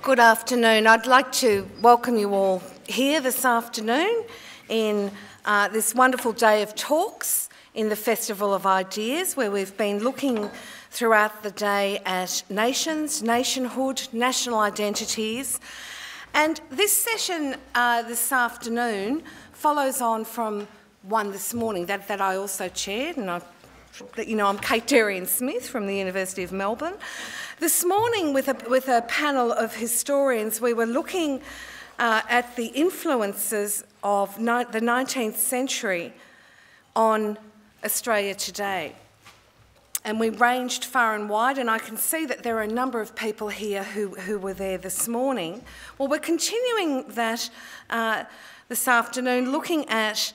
Good afternoon. I'd like to welcome you all here this afternoon in this wonderful day of talks in the Festival of Ideas, where we've been looking throughout the day at nations, nationhood, national identities. And this session this afternoon follows on from one this morning that I also chaired, and I'm Kate Darian-Smith from the University of Melbourne. This morning, with a panel of historians, we were looking at the influences of the 19th century on Australia today. And we ranged far and wide, and I can see that there are a number of people here who were there this morning. Well, we're continuing that this afternoon, looking at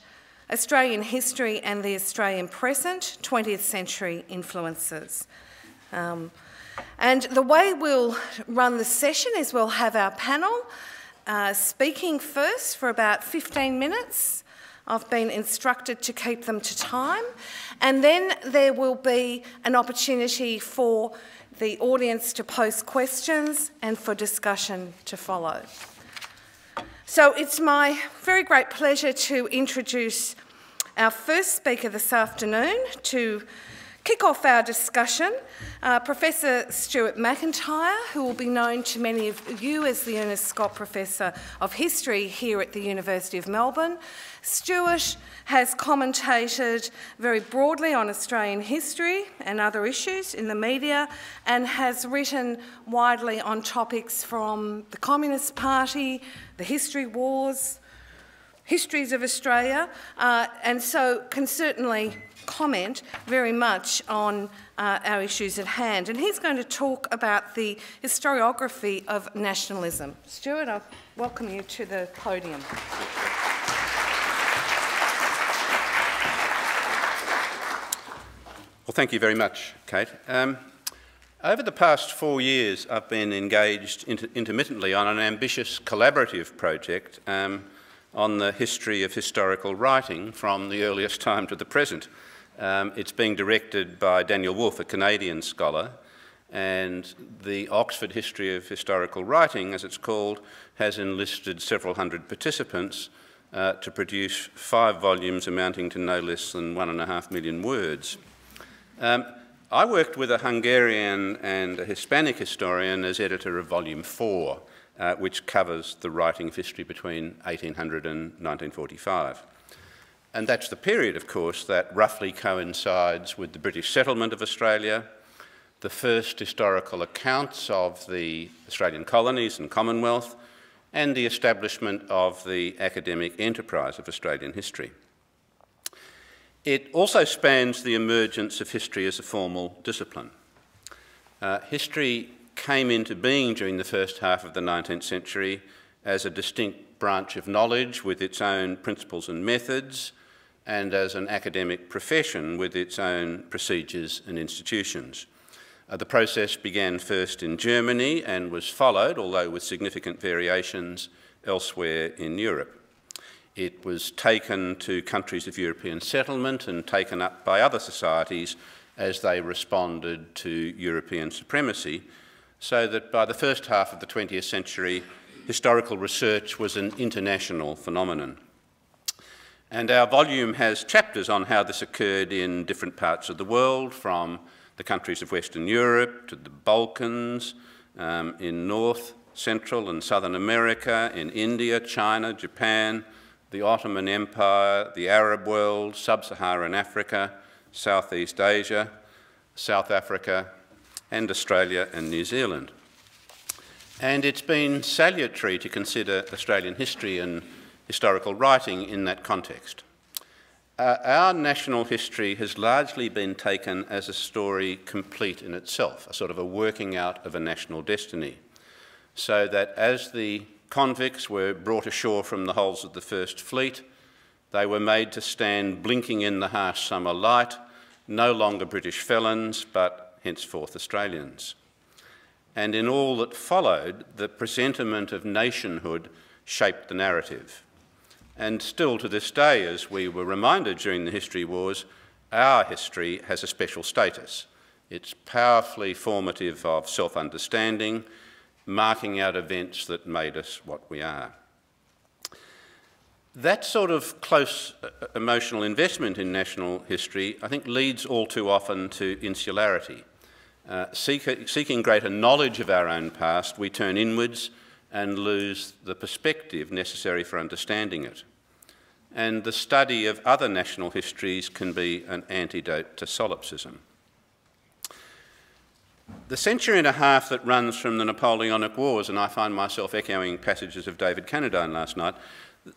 Australian history and the Australian present, 20th century influences. And the way we'll run the session is we'll have our panel speaking first for about 15 minutes. I've been instructed to keep them to time. And then there will be an opportunity for the audience to post questions and for discussion to follow. So it's my very great pleasure to introduce our first speaker this afternoon to kick off our discussion, Professor Stuart McIntyre, who will be known to many of you as the Ernest Scott Professor of History here at the University of Melbourne. Stuart has commentated very broadly on Australian history and other issues in the media, and has written widely on topics from the Communist Party, the history wars, histories of Australia, and so can certainly comment very much on our issues at hand. And he's going to talk about the historiography of nationalism. Stuart, I welcome you to the podium. Well, thank you very much, Kate. Over the past 4 years, I've been engaged intermittently on an ambitious collaborative project on the history of historical writing from the earliest time to the present. It's being directed by Daniel Wolfe, a Canadian scholar, and the Oxford History of Historical Writing, as it's called, has enlisted several hundred participants to produce 5 volumes amounting to no less than 1.5 million words. I worked with a Hungarian and a Hispanic historian as editor of Volume 4, which covers the writing of history between 1800 and 1945. And that's the period, of course, that roughly coincides with the British settlement of Australia, the first historical accounts of the Australian colonies and Commonwealth, and the establishment of the academic enterprise of Australian history. It also spans the emergence of history as a formal discipline. History came into being during the first half of the 19th century as a distinct branch of knowledge with its own principles and methods, and as an academic profession with its own procedures and institutions. The process began first in Germany and was followed, although with significant variations, elsewhere in Europe. It was taken to countries of European settlement and taken up by other societies as they responded to European supremacy, so that by the first half of the 20th century, historical research was an international phenomenon. And our volume has chapters on how this occurred in different parts of the world, from the countries of Western Europe to the Balkans, in North, Central and Southern America, in India, China, Japan, the Ottoman Empire, the Arab world, Sub-Saharan Africa, Southeast Asia, South Africa, and Australia and New Zealand. And it's been salutary to consider Australian history and historical writing in that context. Our national history has largely been taken as a story complete in itself, a sort of a working out of a national destiny, so that as the convicts were brought ashore from the hulls of the First Fleet, they were made to stand blinking in the harsh summer light, no longer British felons, but henceforth Australians. And in all that followed, the presentiment of nationhood shaped the narrative. And still to this day, as we were reminded during the history wars, our history has a special status. It's powerfully formative of self-understanding, marking out events that made us what we are. That sort of close emotional investment in national history, I think, leads all too often to insularity. Seeking greater knowledge of our own past, we turn inwards and lose the perspective necessary for understanding it. And the study of other national histories can be an antidote to solipsism. The century and a half that runs from the Napoleonic Wars, and I find myself echoing passages of David Cannadine last night,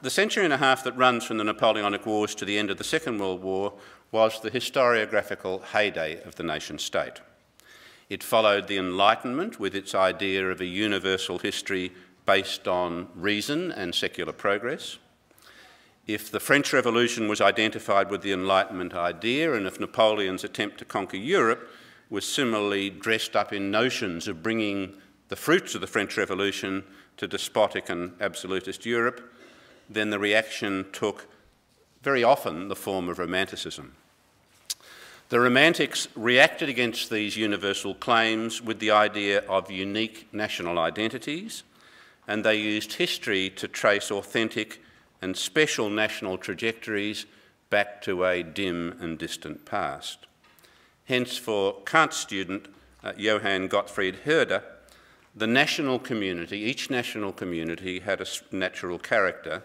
the century and a half that runs from the Napoleonic Wars to the end of the Second World War was the historiographical heyday of the nation-state. It followed the Enlightenment with its idea of a universal history based on reason and secular progress. If the French Revolution was identified with the Enlightenment idea, and if Napoleon's attempt to conquer Europe was similarly dressed up in notions of bringing the fruits of the French Revolution to despotic and absolutist Europe, then the reaction took very often the form of Romanticism. The Romantics reacted against these universal claims with the idea of unique national identities, and they used history to trace authentic and special national trajectories back to a dim and distant past. Hence, for Kant student Johann Gottfried Herder, the national community, each national community had a natural character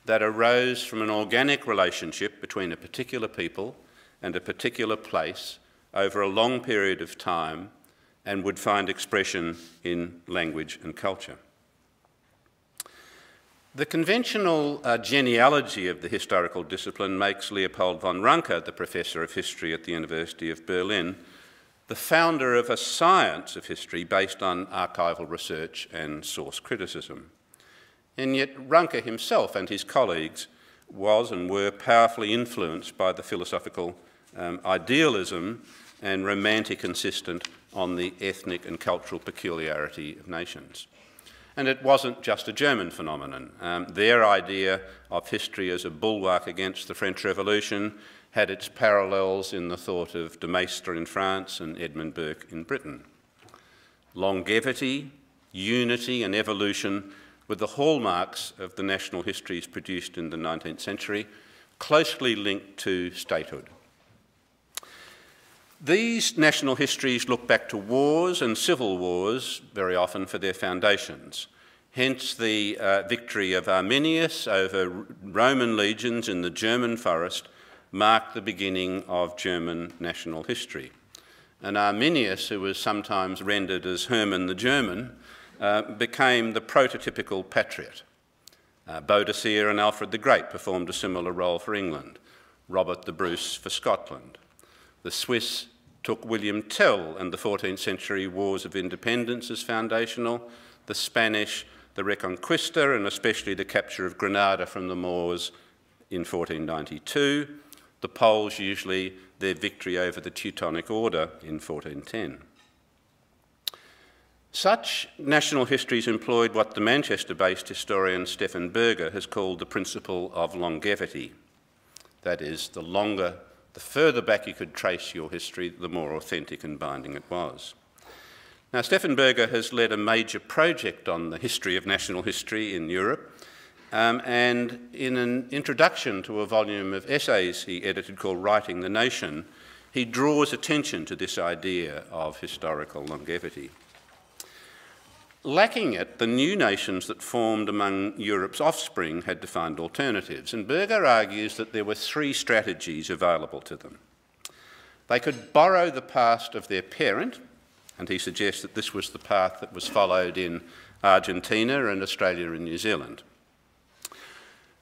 that arose from an organic relationship between a particular people and a particular place over a long period of time and would find expression in language and culture. The conventional genealogy of the historical discipline makes Leopold von Ranke, the professor of history at the University of Berlin, the founder of a science of history based on archival research and source criticism. And yet Ranke himself and his colleagues was and were powerfully influenced by the philosophical idealism and romantic insistence on the ethnic and cultural peculiarity of nations. And it wasn't just a German phenomenon. Their idea of history as a bulwark against the French Revolution had its parallels in the thought of de Maistre in France and Edmund Burke in Britain. Longevity, unity and evolution were the hallmarks of the national histories produced in the 19th century, closely linked to statehood. These national histories look back to wars and civil wars very often for their foundations. Hence the victory of Arminius over Roman legions in the German forest marked the beginning of German national history. And Arminius, who was sometimes rendered as Hermann the German, became the prototypical patriot. Boadicea and Alfred the Great performed a similar role for England, Robert the Bruce for Scotland. The Swiss took William Tell and the 14th century wars of independence as foundational, the Spanish, the Reconquista, and especially the capture of Granada from the Moors in 1492, the Poles usually their victory over the Teutonic Order in 1410. Such national histories employed what the Manchester-based historian Stefan Berger has called the principle of longevity. That is, the further back you could trace your history, the more authentic and binding it was. Now, Stefan Berger has led a major project on the history of national history in Europe, and in an introduction to a volume of essays he edited called Writing the Nation, he draws attention to this idea of historical longevity. Lacking it, the new nations that formed among Europe's offspring had to find alternatives, and Berger argues that there were three strategies available to them. They could borrow the past of their parent, and he suggests that this was the path that was followed in Argentina and Australia and New Zealand.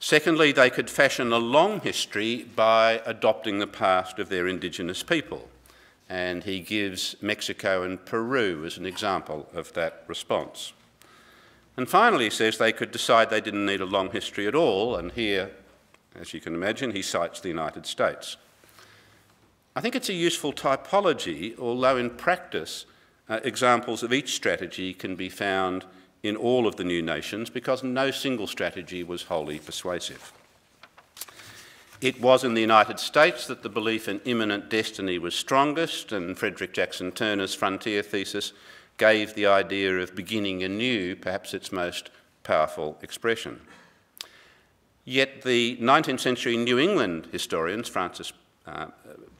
Secondly, they could fashion a long history by adopting the past of their indigenous people, and he gives Mexico and Peru as an example of that response. And finally, he says they could decide they didn't need a long history at all, and here, as you can imagine, he cites the United States. I think it's a useful typology, although in practice, examples of each strategy can be found in all of the new nations because no single strategy was wholly persuasive. It was in the United States that the belief in imminent destiny was strongest, and Frederick Jackson Turner's frontier thesis gave the idea of beginning anew perhaps its most powerful expression. Yet the 19th century New England historians, Francis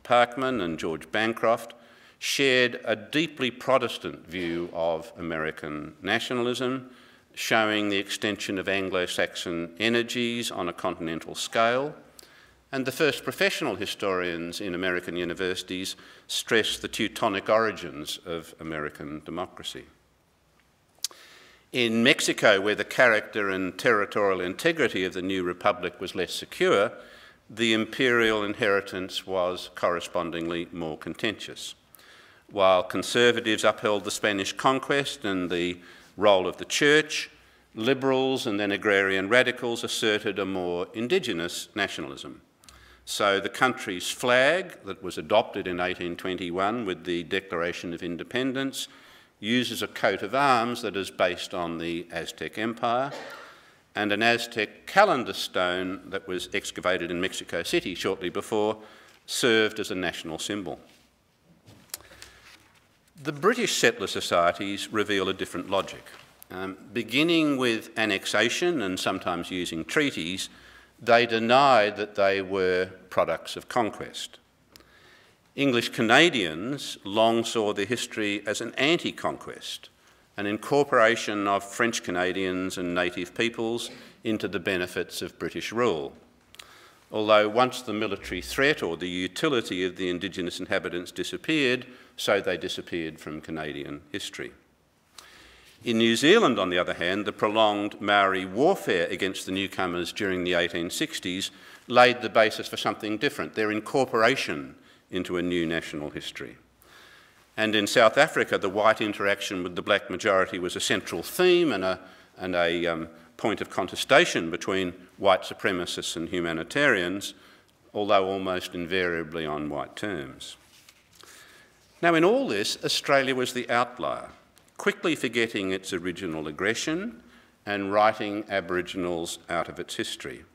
Parkman and George Bancroft, shared a deeply Protestant view of American nationalism, showing the extension of Anglo-Saxon energies on a continental scale, and the first professional historians in American universities stressed the Teutonic origins of American democracy. In Mexico, where the character and territorial integrity of the new republic was less secure, the imperial inheritance was correspondingly more contentious. While conservatives upheld the Spanish conquest and the role of the church, liberals and then agrarian radicals asserted a more indigenous nationalism. So the country's flag, that was adopted in 1821 with the Declaration of Independence, uses a coat of arms that is based on the Aztec Empire, and an Aztec calendar stone that was excavated in Mexico City shortly before served as a national symbol. The British settler societies reveal a different logic. Beginning with annexation and sometimes using treaties, they denied that they were products of conquest. English Canadians long saw their history as an anti-conquest, an incorporation of French Canadians and native peoples into the benefits of British rule. Although once the military threat or the utility of the Indigenous inhabitants disappeared, so they disappeared from Canadian history. In New Zealand, on the other hand, the prolonged Maori warfare against the newcomers during the 1860s laid the basis for something different, their incorporation into a new national history. And in South Africa, the white interaction with the black majority was a central theme and a point of contestation between white supremacists and humanitarians, although almost invariably on white terms. Now, in all this, Australia was the outlier, quickly forgetting its original aggression and writing Aboriginals out of its history.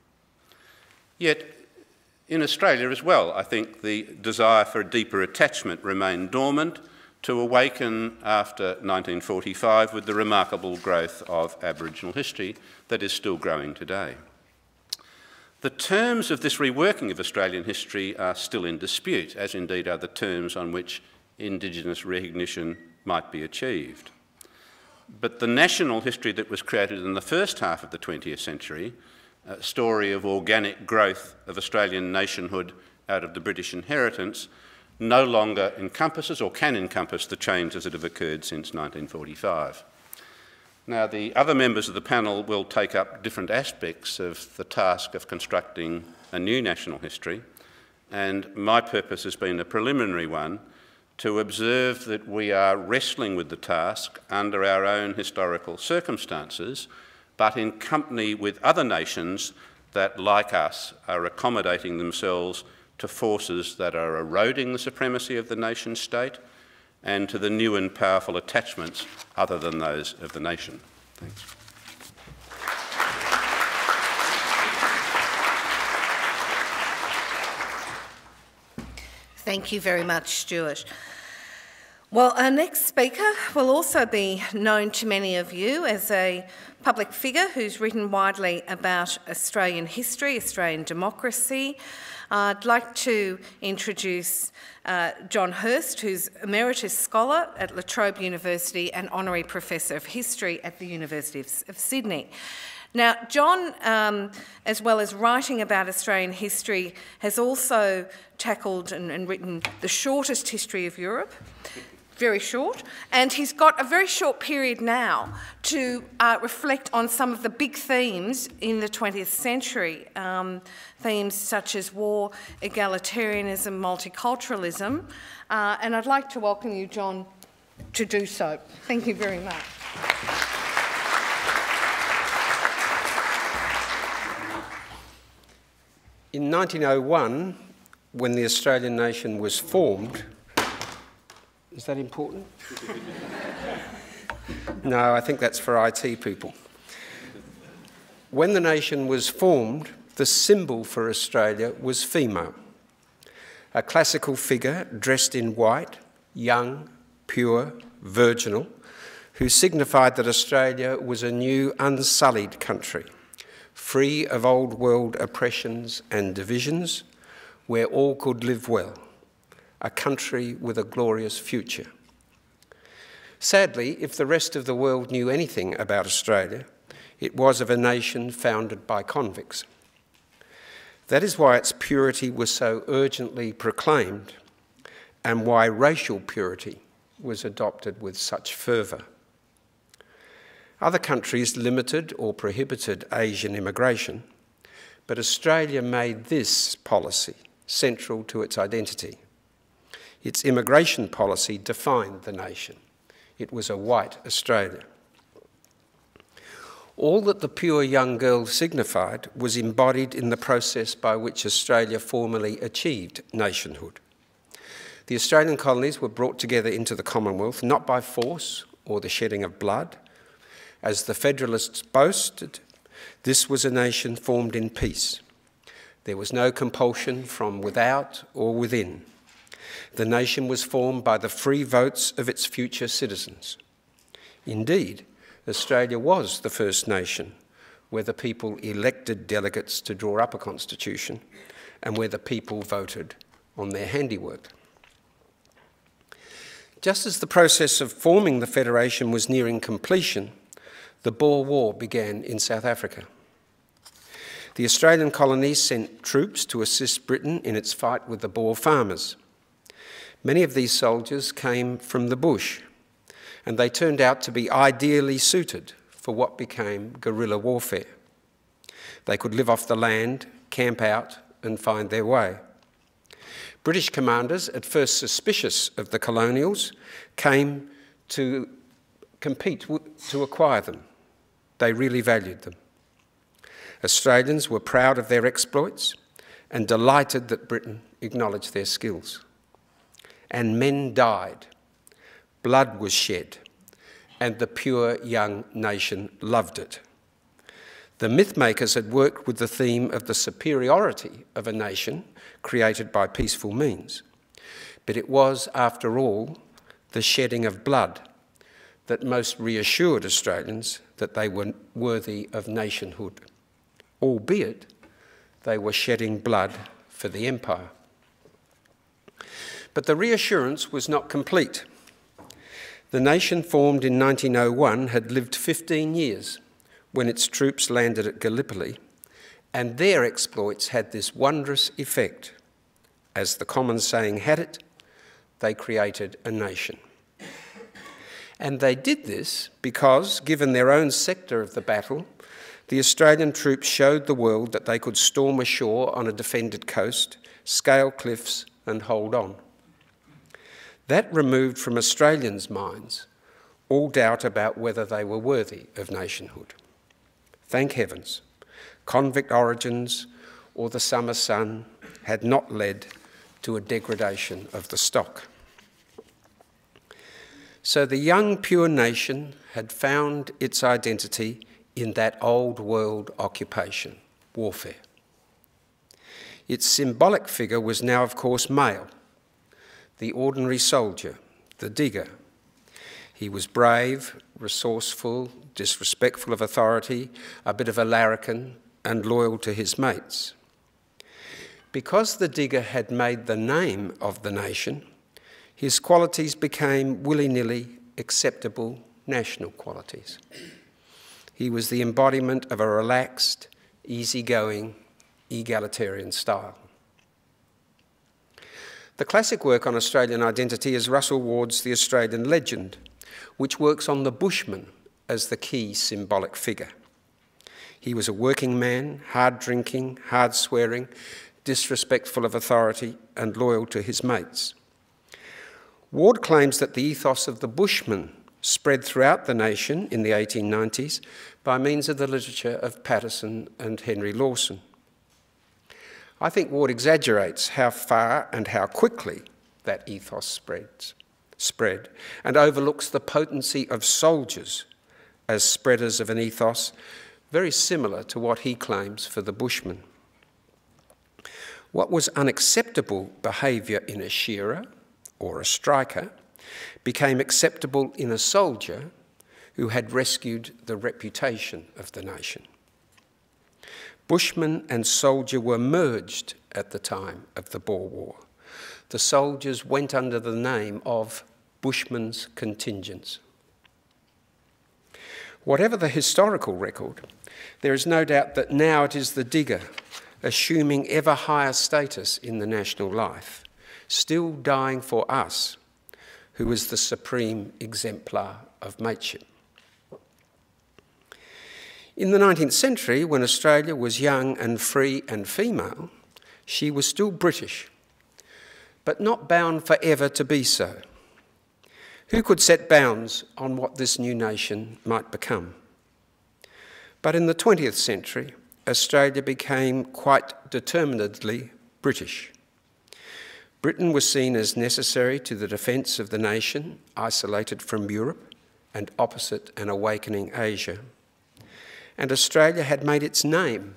Yet, in Australia as well, I think the desire for a deeper attachment remained dormant, to awaken after 1945 with the remarkable growth of Aboriginal history that is still growing today. The terms of this reworking of Australian history are still in dispute, as indeed are the terms on which Indigenous recognition might be achieved. But the national history that was created in the first half of the 20th century, a story of organic growth of Australian nationhood out of the British inheritance, no longer encompasses or can encompass the changes that have occurred since 1945. Now, the other members of the panel will take up different aspects of the task of constructing a new national history, and my purpose has been a preliminary one, to observe that we are wrestling with the task under our own historical circumstances, but in company with other nations that, like us, are accommodating themselves to forces that are eroding the supremacy of the nation state and to the new and powerful attachments other than those of the nation. Thanks. Thank you very much, Stuart. Well, our next speaker will also be known to many of you as a public figure who's written widely about Australian history, Australian democracy. I'd like to introduce John Hirst, who's Emeritus Scholar at La Trobe University and Honorary Professor of History at the University of Sydney. Now, John, as well as writing about Australian history, has also tackled and written the shortest history of Europe, very short, and he's got a very short period now to reflect on some of the big themes in the 20th century, themes such as war, egalitarianism, multiculturalism, and I'd like to welcome you, John, to do so. Thank you very much. In 1901, when the Australian nation was formed, is that important? No, I think that's for IT people. When the nation was formed, the symbol for Australia was female. A classical figure dressed in white, young, pure, virginal, who signified that Australia was a new, unsullied country, free of old world oppressions and divisions, where all could live well, a country with a glorious future. Sadly, if the rest of the world knew anything about Australia, it was of a nation founded by convicts. That is why its purity was so urgently proclaimed, and why racial purity was adopted with such fervour. Other countries limited or prohibited Asian immigration, but Australia made this policy central to its identity. Its immigration policy defined the nation. It was a white Australia. All that the pure young girl signified was embodied in the process by which Australia formally achieved nationhood. The Australian colonies were brought together into the Commonwealth not by force or the shedding of blood. As the Federalists boasted, this was a nation formed in peace. There was no compulsion from without or within. The nation was formed by the free votes of its future citizens. Indeed, Australia was the first nation where the people elected delegates to draw up a constitution and where the people voted on their handiwork. Just as the process of forming the Federation was nearing completion, the Boer War began in South Africa. The Australian colonies sent troops to assist Britain in its fight with the Boer farmers. Many of these soldiers came from the bush, and they turned out to be ideally suited for what became guerrilla warfare. They could live off the land, camp out, and find their way. British commanders, at first suspicious of the colonials, came to compete to acquire them. They really valued them. Australians were proud of their exploits and delighted that Britain acknowledged their skills. And men died. Blood was shed, and the pure young nation loved it. The mythmakers had worked with the theme of the superiority of a nation created by peaceful means. But it was, after all, the shedding of blood that most reassured Australians that they were worthy of nationhood, albeit they were shedding blood for the empire. But the reassurance was not complete. The nation formed in 1901 had lived 15 years when its troops landed at Gallipoli, and their exploits had this wondrous effect. As the common saying had it, they created a nation. And they did this because, given their own sector of the battle, the Australian troops showed the world that they could storm ashore on a defended coast, scale cliffs, and hold on. That removed from Australians' minds all doubt about whether they were worthy of nationhood. Thank heavens, convict origins or the summer sun had not led to a degradation of the stock. So the young pure nation had found its identity in that old world occupation, warfare. Its symbolic figure was now, of course, male, the ordinary soldier, the digger. He was brave, resourceful, disrespectful of authority, a bit of a larrikin, and loyal to his mates. Because the digger had made the name of the nation, his qualities became willy-nilly acceptable national qualities. He was the embodiment of a relaxed, easygoing, egalitarian style. The classic work on Australian identity is Russell Ward's The Australian Legend, which works on the bushman as the key symbolic figure. He was a working man, hard-drinking, hard-swearing, disrespectful of authority, and loyal to his mates. Ward claims that the ethos of the bushman spread throughout the nation in the 1890s by means of the literature of Patterson and Henry Lawson. I think Ward exaggerates how far and how quickly that ethos spread, and overlooks the potency of soldiers as spreaders of an ethos very similar to what he claims for the bushman. What was unacceptable behaviour in a shearer or a striker became acceptable in a soldier who had rescued the reputation of the nation. Bushman and soldier were merged at the time of the Boer War. The soldiers went under the name of Bushman's contingents. Whatever the historical record, there is no doubt that now it is the digger, assuming ever higher status in the national life, still dying for us, who is the supreme exemplar of mateship. In the 19th century, when Australia was young and free and female, she was still British, but not bound forever to be so. Who could set bounds on what this new nation might become? But in the 20th century, Australia became quite determinedly British. Britain was seen as necessary to the defence of the nation, isolated from Europe and opposite an awakening Asia. And Australia had made its name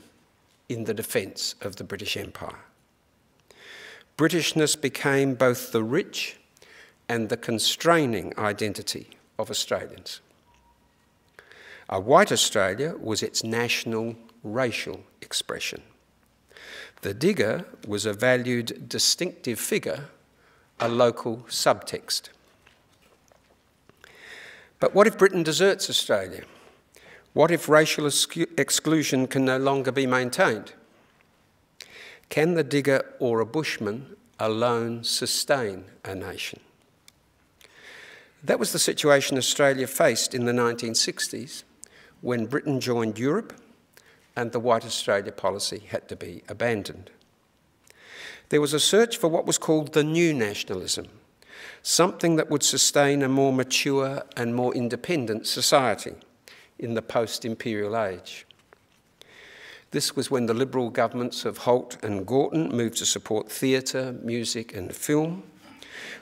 in the defence of the British Empire. Britishness became both the rich and the constraining identity of Australians. A white Australia was its national racial expression. The digger was a valued distinctive figure, a local subtext. But what if Britain deserts Australia? What if racial exclusion can no longer be maintained? Can the digger or a bushman alone sustain a nation? That was the situation Australia faced in the 1960s when Britain joined Europe and the White Australia policy had to be abandoned. There was a search for what was called the new nationalism, something that would sustain a more mature and more independent society in the post-imperial age. This was when the Liberal governments of Holt and Gorton moved to support theatre, music and film,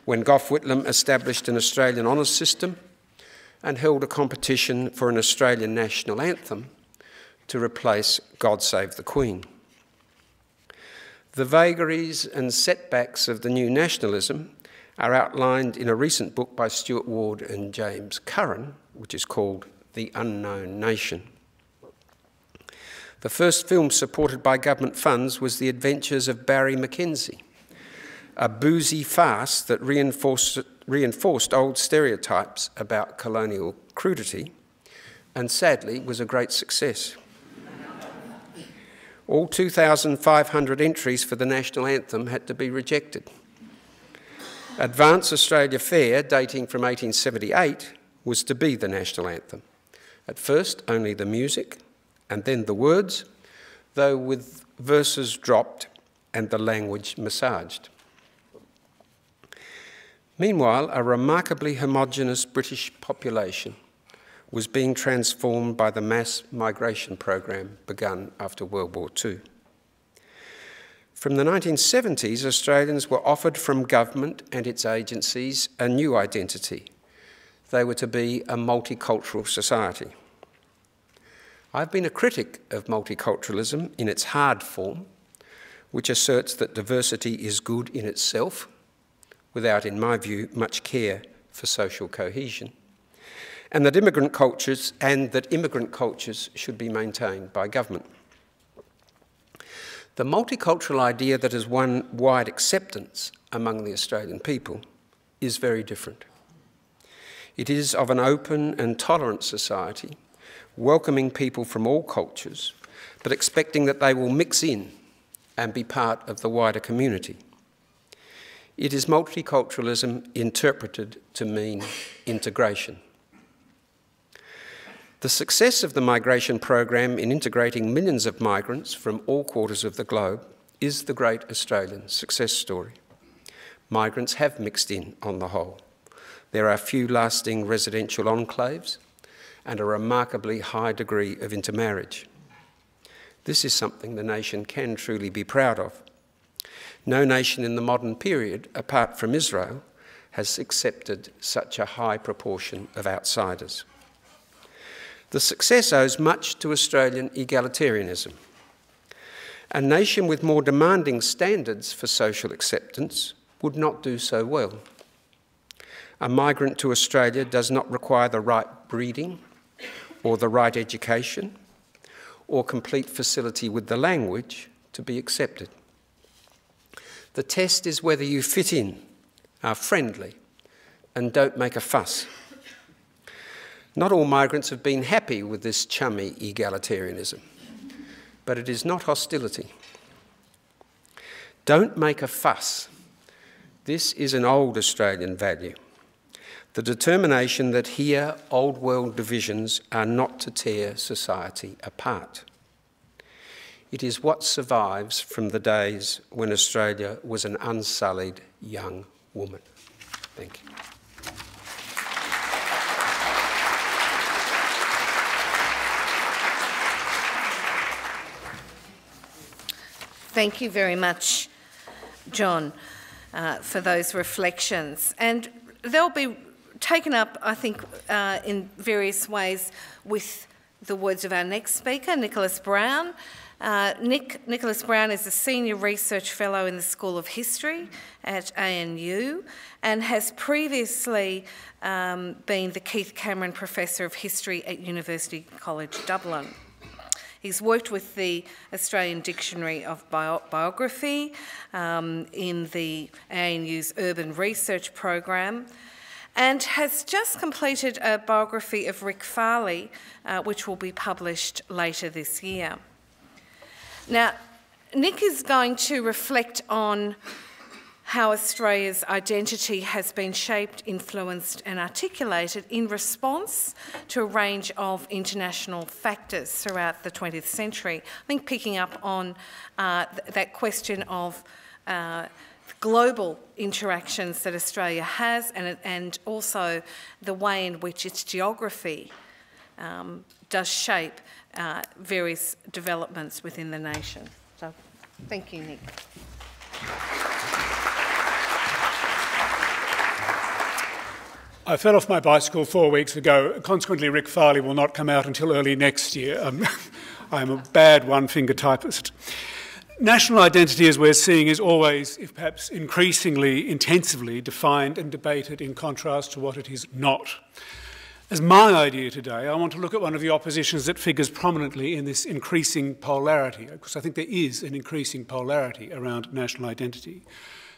when Gough Whitlam established an Australian honours system and held a competition for an Australian national anthem to replace God Save the Queen. The vagaries and setbacks of the new nationalism are outlined in a recent book by Stuart Ward and James Curran, which is called The Unknown Nation. The first film supported by government funds was The Adventures of Barry Mackenzie, a boozy farce that reinforced old stereotypes about colonial crudity and sadly was a great success. All 2,500 entries for the national anthem had to be rejected. Advance Australia Fair, dating from 1878, was to be the national anthem. At first, only the music, and then the words, though with verses dropped and the language massaged. Meanwhile, a remarkably homogenous British population was being transformed by the mass migration program begun after World War II. From the 1970s, Australians were offered from government and its agencies a new identity. They were to be a multicultural society. I've been a critic of multiculturalism in its hard form, which asserts that diversity is good in itself, without, in my view, much care for social cohesion, and that immigrant cultures should be maintained by government. The multicultural idea that has won wide acceptance among the Australian people is very different. It is of an open and tolerant society, welcoming people from all cultures, but expecting that they will mix in and be part of the wider community. It is multiculturalism interpreted to mean integration. The success of the migration program in integrating millions of migrants from all quarters of the globe is the great Australian success story. Migrants have mixed in on the whole. There are few lasting residential enclaves and a remarkably high degree of intermarriage. This is something the nation can truly be proud of. No nation in the modern period, apart from Israel, has accepted such a high proportion of outsiders. The success owes much to Australian egalitarianism. A nation with more demanding standards for social acceptance would not do so well. A migrant to Australia does not require the right breeding or the right education or complete facility with the language to be accepted. The test is whether you fit in, are friendly, and don't make a fuss. Not all migrants have been happy with this chummy egalitarianism, but it is not hostility. Don't make a fuss. This is an old Australian value. The determination that here old world divisions are not to tear society apart. It is what survives from the days when Australia was an unsullied young woman. Thank you. Thank you very much, John, for those reflections. And they'll be taken up, I think, in various ways with the words of our next speaker, Nicholas Brown. Nicholas Brown is a Senior Research Fellow in the School of History at ANU and has previously been the Keith Cameron Professor of History at University College Dublin. He's worked with the Australian Dictionary of Biography in the ANU's Urban Research Program and has just completed a biography of Rick Farley, which will be published later this year. Now, Nick is going to reflect on how Australia's identity has been shaped, influenced and articulated in response to a range of international factors throughout the 20th century. I think picking up on that question of global interactions that Australia has and also the way in which its geography does shape various developments within the nation. So, thank you, Nick. I fell off my bicycle 4 weeks ago. Consequently, Rick Farley will not come out until early next year. I'm a bad one-finger typist. National identity, as we're seeing, is always, if perhaps increasingly, intensively defined and debated in contrast to what it is not. As my idea today, I want to look at one of the oppositions that figures prominently in this increasing polarity, because I think there is an increasing polarity around national identity.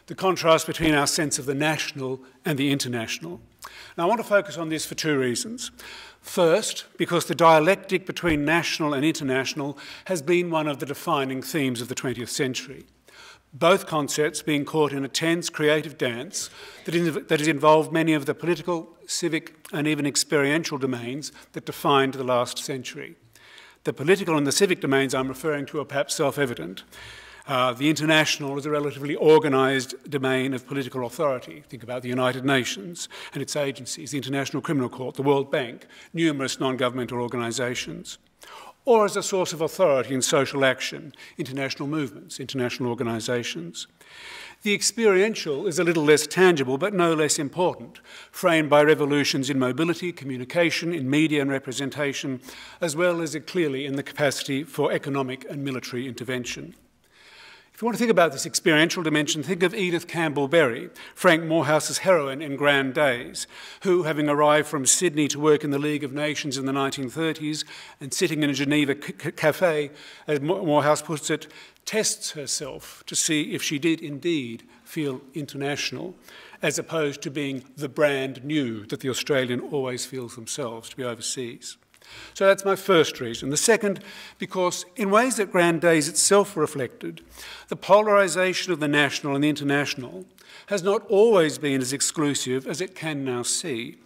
The contrast between our sense of the national and the international. Now, I want to focus on this for two reasons. First, because the dialectic between national and international has been one of the defining themes of the 20th century. Both concepts being caught in a tense, creative dance that has involved many of the political, civic, and even experiential domains that defined the last century. The political and the civic domains I'm referring to are perhaps self-evident. The international is a relatively organised domain of political authority. Think about the United Nations and its agencies, the International Criminal Court, the World Bank, numerous non-governmental organisations. Or as a source of authority in social action, international movements, international organisations. The experiential is a little less tangible, but no less important, framed by revolutions in mobility, communication, in media and representation, as well as clearly in the capacity for economic and military intervention. If you want to think about this experiential dimension, think of Edith Campbell-Berry, Frank Morehouse's heroine in Grand Days, who, having arrived from Sydney to work in the League of Nations in the 1930s and sitting in a Geneva cafe, as Morehouse puts it, tests herself to see if she did indeed feel international, as opposed to being the brand new that the Australian always feels themselves to be overseas. So that's my first reason. The second, because in ways that Grand Days itself reflected, the polarisation of the national and the international has not always been as exclusive as it can now seem.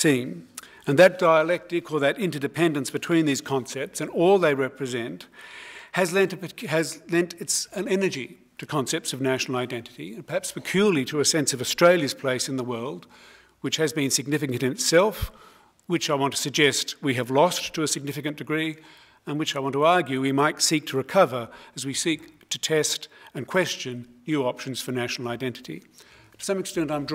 And that dialectic or that interdependence between these concepts and all they represent has lent an energy to concepts of national identity, and perhaps peculiarly to a sense of Australia's place in the world, which has been significant in itself, which I want to suggest we have lost to a significant degree, and which I want to argue we might seek to recover as we seek to test and question new options for national identity. To some extent I'm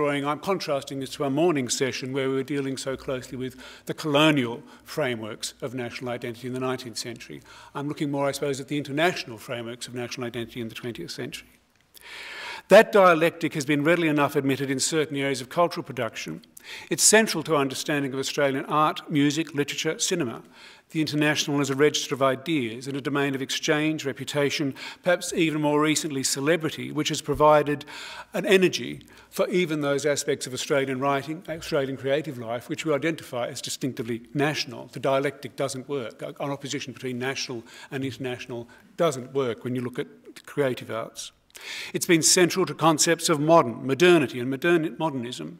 contrasting this to our morning session where we were dealing so closely with the colonial frameworks of national identity in the 19th century. I'm looking more, I suppose, at the international frameworks of national identity in the 20th century. That dialectic has been readily enough admitted in certain areas of cultural production. It's central to our understanding of Australian art, music, literature, cinema. The international is a register of ideas in a domain of exchange, reputation, perhaps even more recently celebrity, which has provided an energy for even those aspects of Australian writing, Australian creative life, which we identify as distinctively national. The dialectic doesn't work. An opposition between national and international doesn't work when you look at the creative arts. It's been central to concepts of modernity and modernism.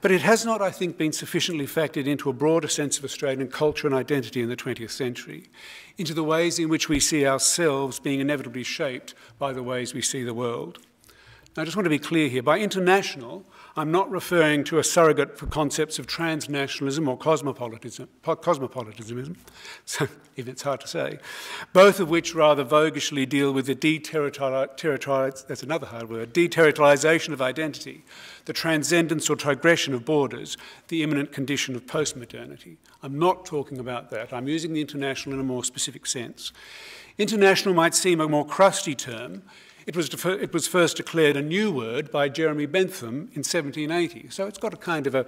But it has not, I think, been sufficiently factored into a broader sense of Australian culture and identity in the 20th century, into the ways in which we see ourselves being inevitably shaped by the ways we see the world. Now, I just want to be clear here. By international, I'm not referring to a surrogate for concepts of transnationalism or cosmopolitanism, so even it's hard to say, both of which rather voguishly deal with the deterritorialisation of identity, the transcendence or digression of borders, the imminent condition of postmodernity. I'm not talking about that. I'm using the international in a more specific sense. International might seem a more crusty term. It was first declared a new word by Jeremy Bentham in 1780, so it's got a kind of a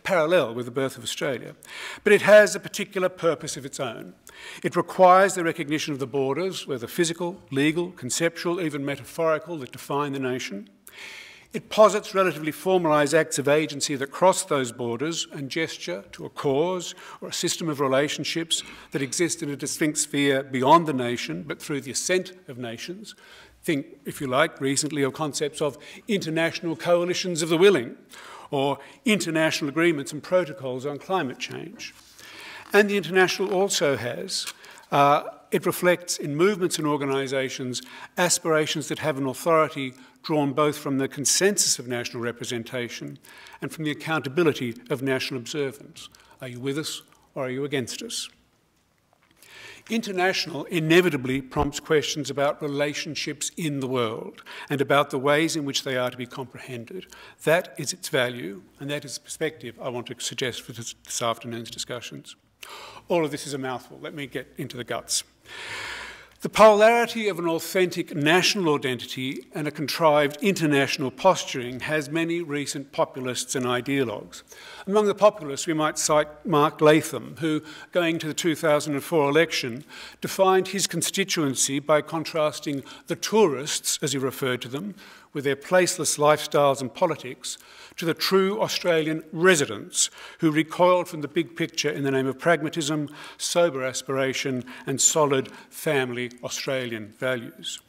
parallel with the birth of Australia. But it has a particular purpose of its own. It requires the recognition of the borders, whether physical, legal, conceptual, even metaphorical, that define the nation. It posits relatively formalised acts of agency that cross those borders and gesture to a cause or a system of relationships that exist in a distinct sphere beyond the nation, but through the assent of nations. Think, if you like, recently of concepts of international coalitions of the willing or international agreements and protocols on climate change. And the international also has, it reflects in movements and organisations aspirations that have an authority drawn both from the consensus of national representation and from the accountability of national observance. Are you with us or are you against us? International inevitably prompts questions about relationships in the world and about the ways in which they are to be comprehended. That is its value, and that is the perspective I want to suggest for this afternoon's discussions. All of this is a mouthful. Let me get into the guts. The polarity of an authentic national identity and a contrived international posturing has many recent populists and ideologues. Among the populists, we might cite Mark Latham, who, going to the 2004 election, defined his constituency by contrasting the tourists, as he referred to them, with their placeless lifestyles and politics, to the true Australian residents who recoiled from the big picture in the name of pragmatism, sober aspiration and solid family Australian values.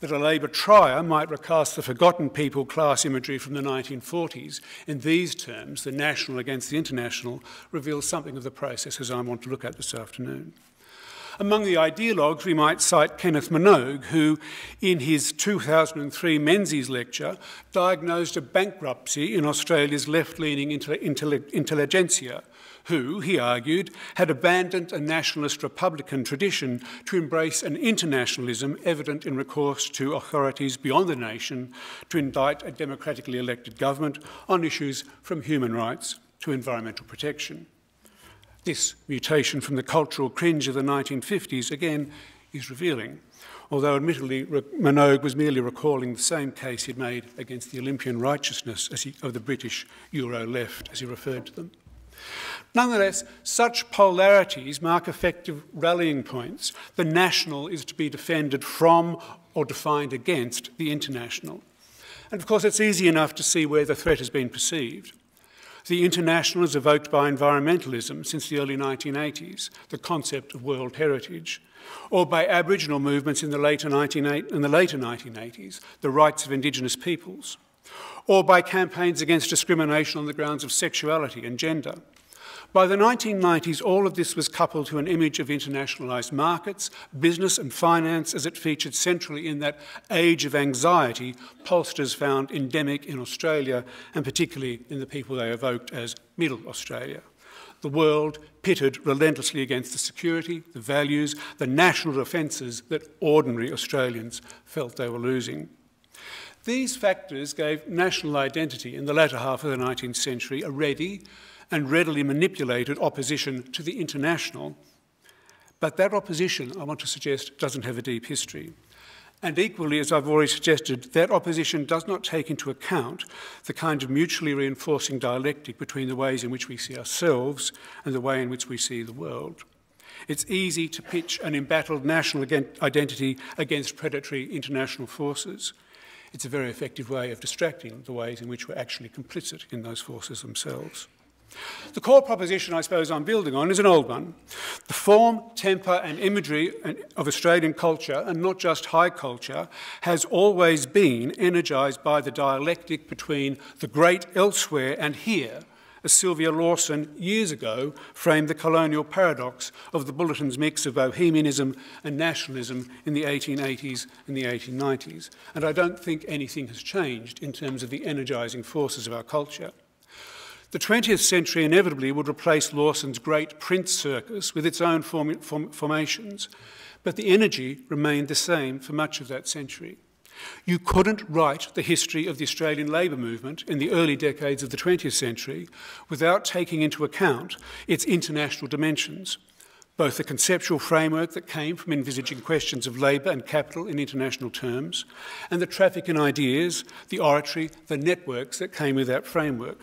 That a Labor trier might recast the forgotten people class imagery from the 1940s in these terms, the national against the international, reveals something of the processes I want to look at this afternoon. Among the ideologues, we might cite Kenneth Minogue, who, in his 2003 Menzies lecture, diagnosed a bankruptcy in Australia's left-leaning intelligentsia, who, he argued, had abandoned a nationalist republican tradition to embrace an internationalism evident in recourse to authorities beyond the nation to indict a democratically elected government on issues from human rights to environmental protection. This mutation from the cultural cringe of the 1950s, again, is revealing, although admittedly Minogue was merely recalling the same case he'd made against the Olympian righteousness of the British Euro left, as he referred to them. Nonetheless, such polarities mark effective rallying points. The national is to be defended from or defined against the international. And of course, it's easy enough to see where the threat has been perceived. The international is evoked by environmentalism since the early 1980s, the concept of world heritage, or by Aboriginal movements in the later 1980s, the rights of indigenous peoples, or by campaigns against discrimination on the grounds of sexuality and gender. By the 1990s, all of this was coupled to an image of internationalised markets, business and finance as it featured centrally in that age of anxiety pollsters found endemic in Australia, and particularly in the people they evoked as Middle Australia. The world pitted relentlessly against the security, the values, the national defences that ordinary Australians felt they were losing. These factors gave national identity in the latter half of the 19th century a ready and readily manipulated opposition to the international. But that opposition, I want to suggest, doesn't have a deep history. And equally, as I've already suggested, that opposition does not take into account the kind of mutually reinforcing dialectic between the ways in which we see ourselves and the way in which we see the world. It's easy to pitch an embattled national identity against predatory international forces. It's a very effective way of distracting the ways in which we're actually complicit in those forces themselves. The core proposition I suppose I'm building on is an old one. The form, temper and imagery of Australian culture, and not just high culture, has always been energised by the dialectic between the great elsewhere and here, as Sylvia Lawson years ago framed the colonial paradox of the Bulletin's mix of bohemianism and nationalism in the 1880s and the 1890s. And I don't think anything has changed in terms of the energising forces of our culture. The 20th century inevitably would replace Lawson's great print circus with its own formations, but the energy remained the same for much of that century. You couldn't write the history of the Australian labour movement in the early decades of the 20th century without taking into account its international dimensions, both the conceptual framework that came from envisaging questions of labour and capital in international terms, and the traffic in ideas, the oratory, the networks that came with that framework.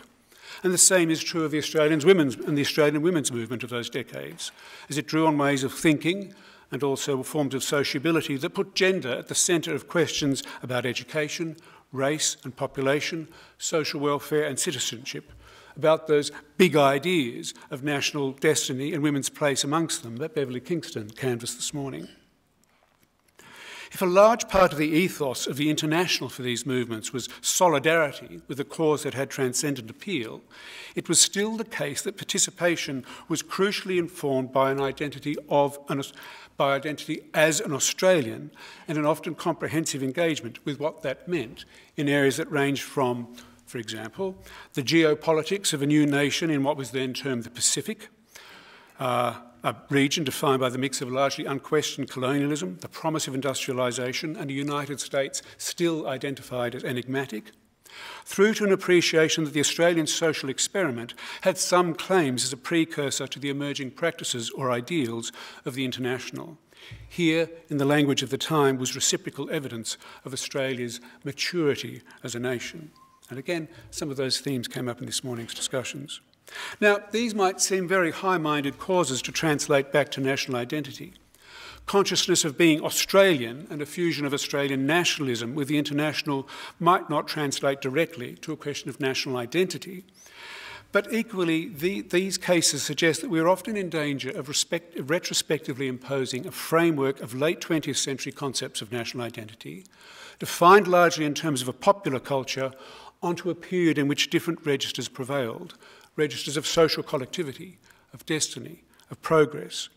And the same is true of the Australian women's movement of those decades, as it drew on ways of thinking and also forms of sociability that put gender at the centre of questions about education, race and population, social welfare and citizenship, about those big ideas of national destiny and women's place amongst them that Beverly Kingston canvassed this morning. If a large part of the ethos of the international for these movements was solidarity with a cause that had transcendent appeal, it was still the case that participation was crucially informed by an identity as an Australian and an often comprehensive engagement with what that meant in areas that ranged from, for example, the geopolitics of a new nation in what was then termed the Pacific, a region defined by the mix of largely unquestioned colonialism, the promise of industrialisation, and a United States still identified as enigmatic, through to an appreciation that the Australian social experiment had some claims as a precursor to the emerging practices or ideals of the international. Here, in the language of the time, was reciprocal evidence of Australia's maturity as a nation. And again, some of those themes came up in this morning's discussions. Now, these might seem very high-minded causes to translate back to national identity. Consciousness of being Australian and a fusion of Australian nationalism with the international might not translate directly to a question of national identity. But equally, these cases suggest that we are often in danger of retrospectively imposing a framework of late 20th century concepts of national identity, defined largely in terms of a popular culture, onto a period in which different registers prevailed. Registers of social collectivity, of destiny, of progress,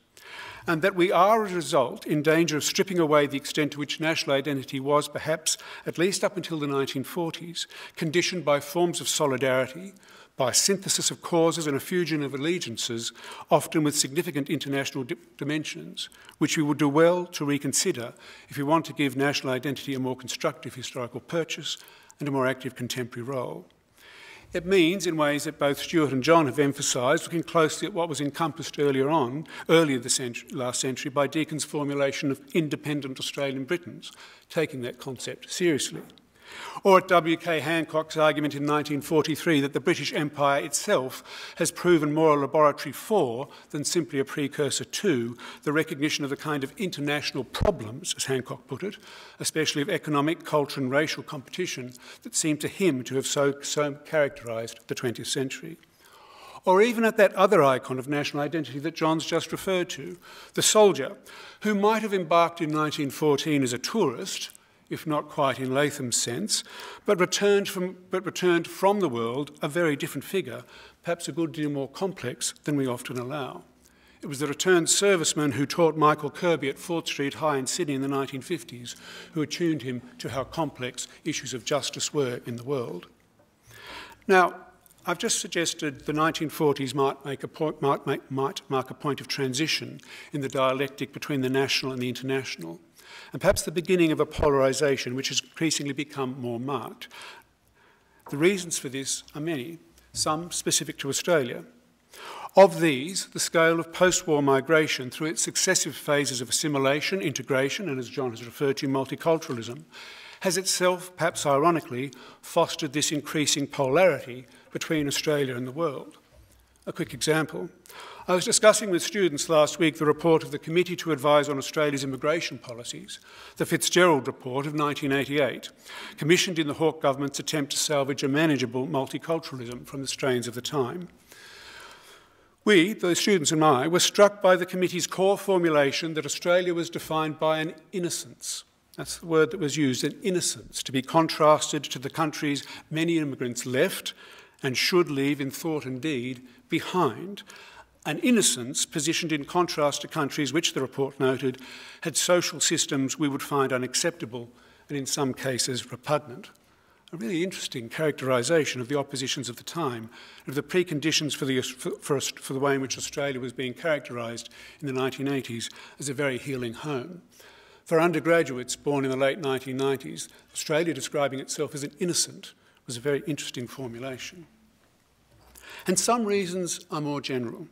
and that we are, as a result, in danger of stripping away the extent to which national identity was, perhaps, at least up until the 1940s, conditioned by forms of solidarity, by a synthesis of causes and a fusion of allegiances, often with significant international dimensions, which we would do well to reconsider if we want to give national identity a more constructive historical purchase and a more active contemporary role. It means, in ways that both Stuart and John have emphasised, looking closely at what was encompassed earlier last century by Deakin's formulation of independent Australian Britons, taking that concept seriously. Or at W.K. Hancock's argument in 1943 that the British Empire itself has proven more a laboratory for than simply a precursor to the recognition of the kind of international problems, as Hancock put it, especially of economic, cultural and racial competition that seemed to him to have so characterised the 20th century. Or even at that other icon of national identity that John's just referred to, the soldier, who might have embarked in 1914 as a tourist, if not quite in Latham's sense, but returned from the world a very different figure, perhaps a good deal more complex than we often allow. It was the returned serviceman who taught Michael Kirby at Fort Street High in Sydney in the 1950s, who attuned him to how complex issues of justice were in the world. Now, I've just suggested the 1940s might mark a point of transition in the dialectic between the national and the international, and perhaps the beginning of a polarisation which has increasingly become more marked. The reasons for this are many, some specific to Australia. Of these, the scale of post-war migration through its successive phases of assimilation, integration, and as John has referred to, multiculturalism, has itself, perhaps ironically, fostered this increasing polarity between Australia and the world. A quick example. I was discussing with students last week the report of the Committee to Advise on Australia's Immigration Policies, the Fitzgerald Report of 1988, commissioned in the Hawke government's attempt to salvage a manageable multiculturalism from the strains of the time. We, the students and I, were struck by the committee's core formulation that Australia was defined by an innocence. That's the word that was used, an innocence, to be contrasted to the countries many immigrants left and should leave in thought and deed behind. An innocence positioned in contrast to countries which, the report noted, had social systems we would find unacceptable and in some cases repugnant. A really interesting characterisation of the oppositions of the time, of the preconditions for the way in which Australia was being characterised in the 1980s as a very healing home. For undergraduates born in the late 1990s, Australia describing itself as an innocent was a very interesting formulation. And some reasons are more general.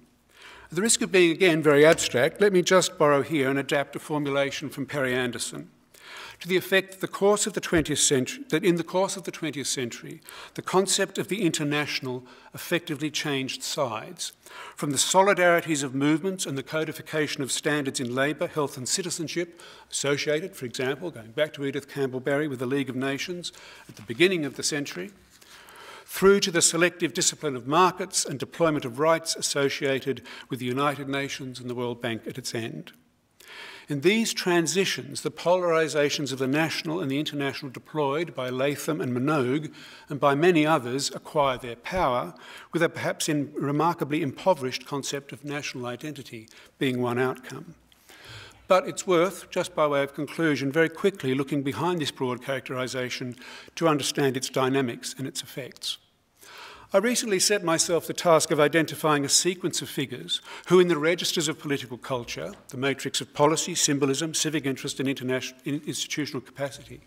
At the risk of being, again, very abstract, let me just borrow here and adapt a formulation from Perry Anderson, to the effect that in the course of the 20th century, the concept of the international effectively changed sides, from the solidarities of movements and the codification of standards in labour, health and citizenship, associated, for example, going back to Edith Campbell-Barry with the League of Nations at the beginning of the century, through to the selective discipline of markets and deployment of rights associated with the United Nations and the World Bank at its end. In these transitions, the polarisations of the national and the international deployed by Latham and Minogue and by many others acquire their power, with a perhaps remarkably impoverished concept of national identity being one outcome. But it's worth, just by way of conclusion, very quickly looking behind this broad characterisation to understand its dynamics and its effects. I recently set myself the task of identifying a sequence of figures who, in the registers of political culture, the matrix of policy, symbolism, civic interest and institutional capacity,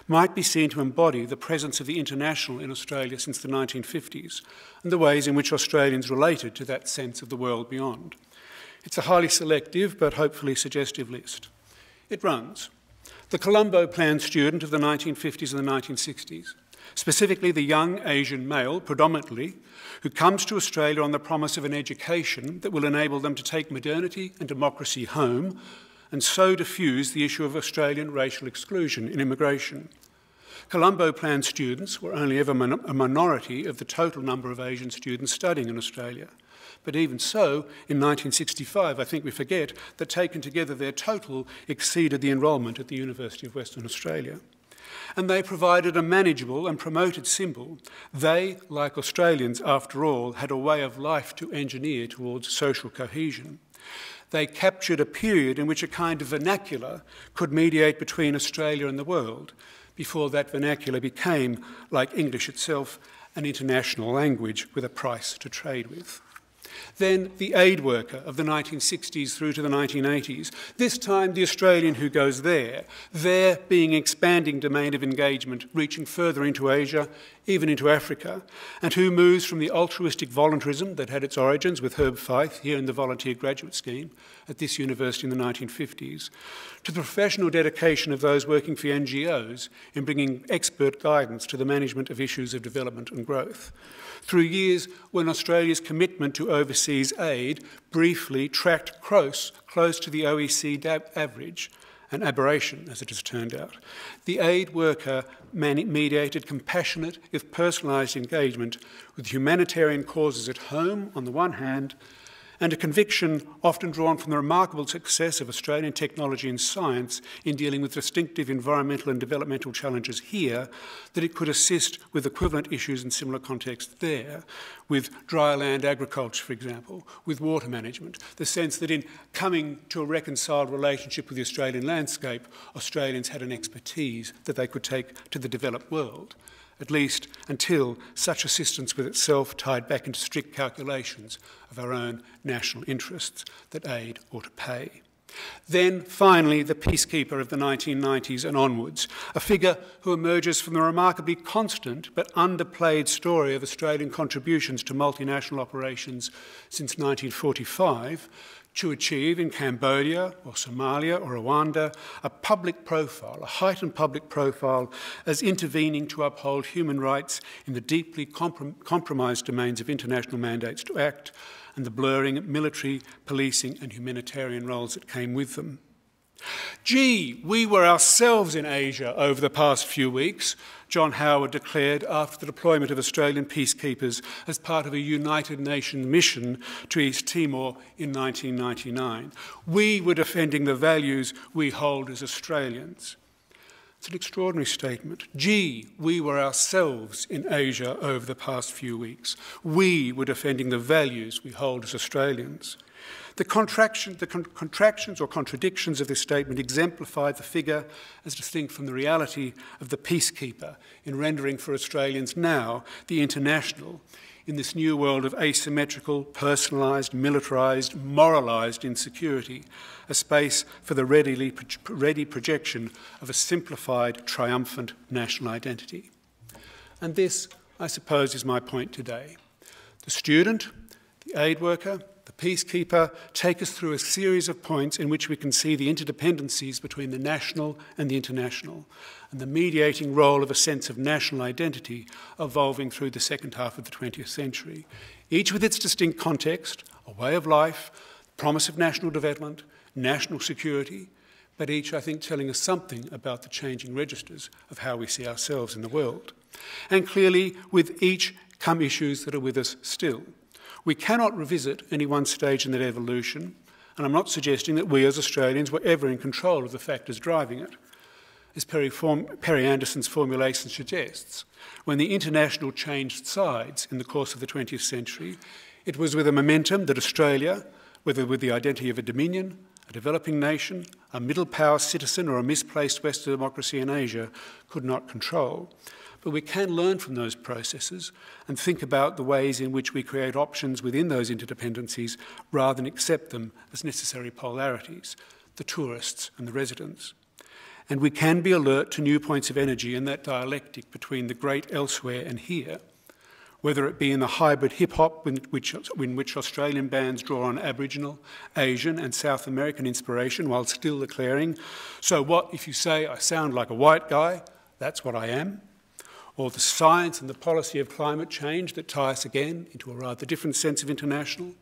might be seen to embody the presence of the international in Australia since the 1950s and the ways in which Australians related to that sense of the world beyond. It's a highly selective but hopefully suggestive list. It runs: the Colombo Plan student of the 1950s and the 1960s, specifically the young Asian male, predominantly, who comes to Australia on the promise of an education that will enable them to take modernity and democracy home and so diffuse the issue of Australian racial exclusion in immigration. Colombo Plan students were only ever a minority of the total number of Asian students studying in Australia. But even so, in 1965, I think we forget that taken together their total exceeded the enrolment at the University of Western Australia. And they provided a manageable and promoted symbol. They, like Australians, after all, had a way of life to engineer towards social cohesion. They captured a period in which a kind of vernacular could mediate between Australia and the world, before that vernacular became, like English itself, an international language with a price to trade with. Then the aid worker of the 1960s through to the 1980s, this time the Australian who goes there being an expanding domain of engagement, reaching further into Asia, even into Africa, and who moves from the altruistic voluntarism that had its origins with Herb Fyfe here in the volunteer graduate scheme at this university in the 1950s, to the professional dedication of those working for NGOs in bringing expert guidance to the management of issues of development and growth, through years when Australia's commitment to overseas aid briefly tracked close to the OECD average, an aberration as it has turned out. The aid worker mediated compassionate, if personalised engagement with humanitarian causes at home on the one hand, and a conviction often drawn from the remarkable success of Australian technology and science in dealing with distinctive environmental and developmental challenges here, that it could assist with equivalent issues in similar contexts there, with dry land agriculture, for example, with water management, the sense that in coming to a reconciled relationship with the Australian landscape, Australians had an expertise that they could take to the developed world, at least until such assistance with itself tied back into strict calculations of our own national interests that aid ought to pay. Then, finally, the peacekeeper of the 1990s and onwards, a figure who emerges from the remarkably constant but underplayed story of Australian contributions to multinational operations since 1945, to achieve in Cambodia or Somalia or Rwanda a public profile, a heightened public profile as intervening to uphold human rights in the deeply compromised domains of international mandates to act and the blurring military, policing and humanitarian roles that came with them. Gee, we were ourselves in Asia over the past few weeks, John Howard declared after the deployment of Australian peacekeepers as part of a United Nations mission to East Timor in 1999. We were defending the values we hold as Australians. It's an extraordinary statement. Gee, we were ourselves in Asia over the past few weeks. We were defending the values we hold as Australians. The contractions or contradictions of this statement exemplify the figure as distinct from the reality of the peacekeeper in rendering for Australians now the international in this new world of asymmetrical, personalised, militarised, moralised insecurity, a space for the ready projection of a simplified, triumphant national identity. And this, I suppose, is my point today. The student, the aid worker, the peacekeeper take us through a series of points in which we can see the interdependencies between the national and the international, and the mediating role of a sense of national identity evolving through the second half of the 20th century, each with its distinct context, a way of life, promise of national development, national security, but each, I think, telling us something about the changing registers of how we see ourselves in the world. And clearly, with each come issues that are with us still. We cannot revisit any one stage in that evolution, and I'm not suggesting that we as Australians were ever in control of the factors driving it. As Perry Anderson's formulation suggests, when the international changed sides in the course of the 20th century, it was with a momentum that Australia, whether with the identity of a dominion, a developing nation, a middle power citizen or a misplaced Western democracy in Asia, could not control. But we can learn from those processes and think about the ways in which we create options within those interdependencies rather than accept them as necessary polarities, the tourists and the residents. And we can be alert to new points of energy in that dialectic between the great elsewhere and here, whether it be in the hybrid hip-hop in which Australian bands draw on Aboriginal, Asian and South American inspiration while still declaring, so what if you say I sound like a white guy, that's what I am, or the science and the policy of climate change that tie us again into a rather different sense of international,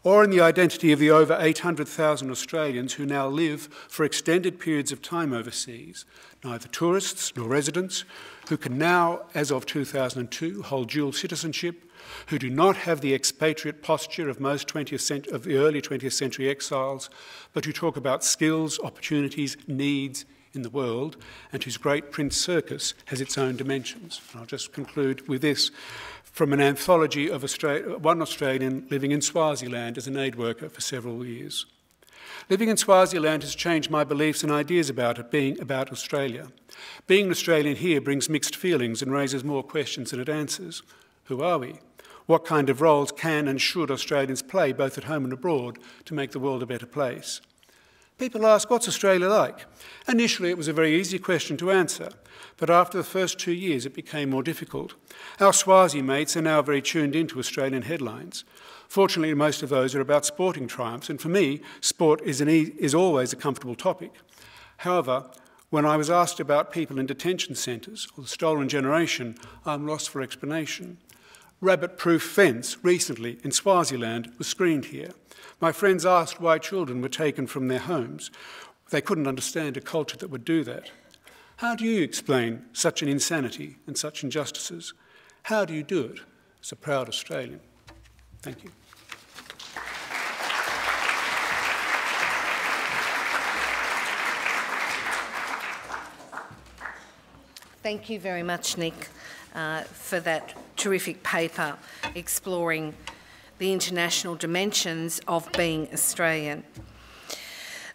or in the identity of the over 800,000 Australians who now live for extended periods of time overseas, neither tourists nor residents, who can now, as of 2002, hold dual citizenship, who do not have the expatriate posture of most of the early 20th century exiles, but who talk about skills, opportunities, needs in the world, and whose great print circus has its own dimensions. And I'll just conclude with this from an anthology of one Australian living in Swaziland as an aid worker for several years. Living in Swaziland has changed my beliefs and ideas about it being about Australia. Being an Australian here brings mixed feelings and raises more questions than it answers. Who are we? What kind of roles can and should Australians play, both at home and abroad, to make the world a better place? People ask, what's Australia like? Initially, it was a very easy question to answer, but after the first 2 years, it became more difficult. Our Swazi mates are now very tuned into Australian headlines. Fortunately, most of those are about sporting triumphs, and for me, sport is always a comfortable topic. However, when I was asked about people in detention centres or the stolen generation, I'm lost for explanation. Rabbit-proof fence recently in Swaziland was screened here. My friends asked why children were taken from their homes. They couldn't understand a culture that would do that. How do you explain such an insanity and such injustices? How do you do it as a proud Australian? Thank you. Thank you very much, Nick, for that terrific paper exploring the international dimensions of being Australian.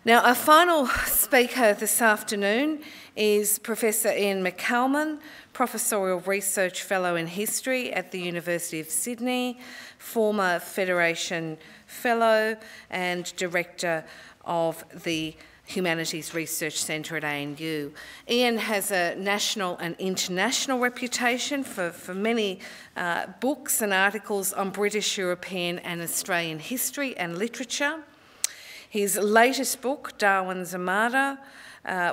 Now, our final speaker this afternoon is Professor Ian McCalman, Professorial Research Fellow in History at the University of Sydney, former Federation Fellow and Director of the Humanities Research Centre at ANU. Ian has a national and international reputation for many books and articles on British, European and Australian history and literature. His latest book, Darwin's Armada,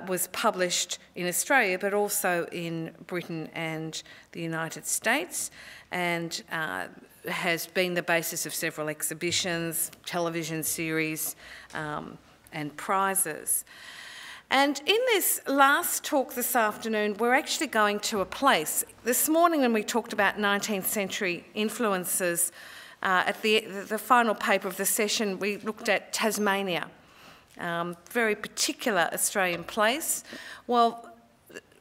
was published in Australia but also in Britain and the United States, and has been the basis of several exhibitions, television series and prizes. And in this last talk this afternoon, we're actually going to a place. This morning when we talked about 19th century influences, at the final paper of the session, we looked at Tasmania, very particular Australian place. Well,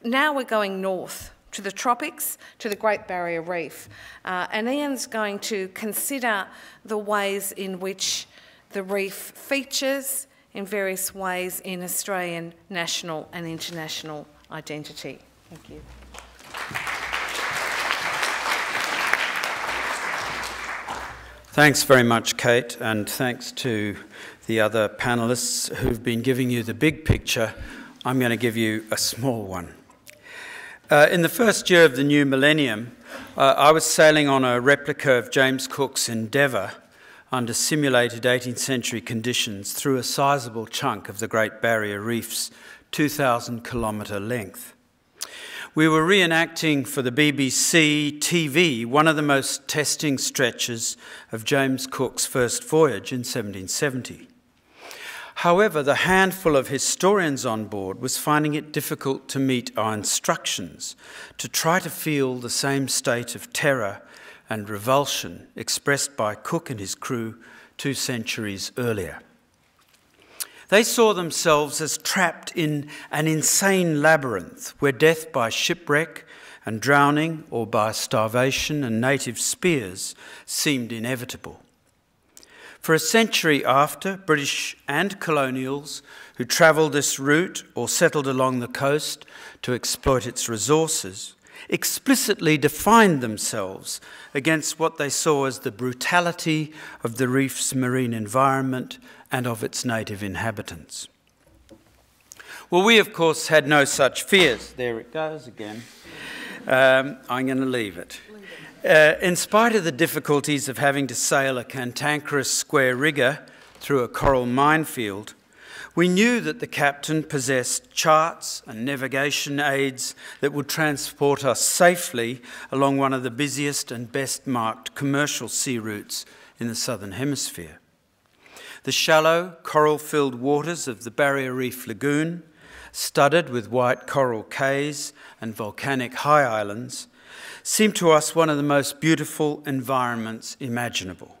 now we're going north to the tropics, to the Great Barrier Reef. And Ian's going to consider the ways in which the reef features in various ways in Australian national and international identity. Thank you. Thanks very much, Kate, and thanks to the other panellists who've been giving you the big picture. I'm going to give you a small one. In the first year of the new millennium, I was sailing on a replica of James Cook's Endeavour under simulated 18th century conditions through a sizable chunk of the Great Barrier Reef's 2,000-kilometre length. We were reenacting for the BBC TV one of the most testing stretches of James Cook's first voyage in 1770. However, the handful of historians on board was finding it difficult to meet our instructions to try to feel the same state of terror and revulsion expressed by Cook and his crew 2 centuries earlier. They saw themselves as trapped in an insane labyrinth where death by shipwreck and drowning or by starvation and native spears seemed inevitable. For a century after, British and colonials who travelled this route or settled along the coast to exploit its resources explicitly defined themselves against what they saw as the brutality of the reef's marine environment and of its native inhabitants. Well, we, of course, had no such fears. There it goes again. I'm going to leave it. In spite of the difficulties of having to sail a cantankerous square rigger through a coral minefield, we knew that the captain possessed charts and navigation aids that would transport us safely along one of the busiest and best marked commercial sea routes in the Southern Hemisphere. The shallow, coral-filled waters of the Barrier Reef Lagoon, studded with white coral cays and volcanic high islands, seemed to us one of the most beautiful environments imaginable.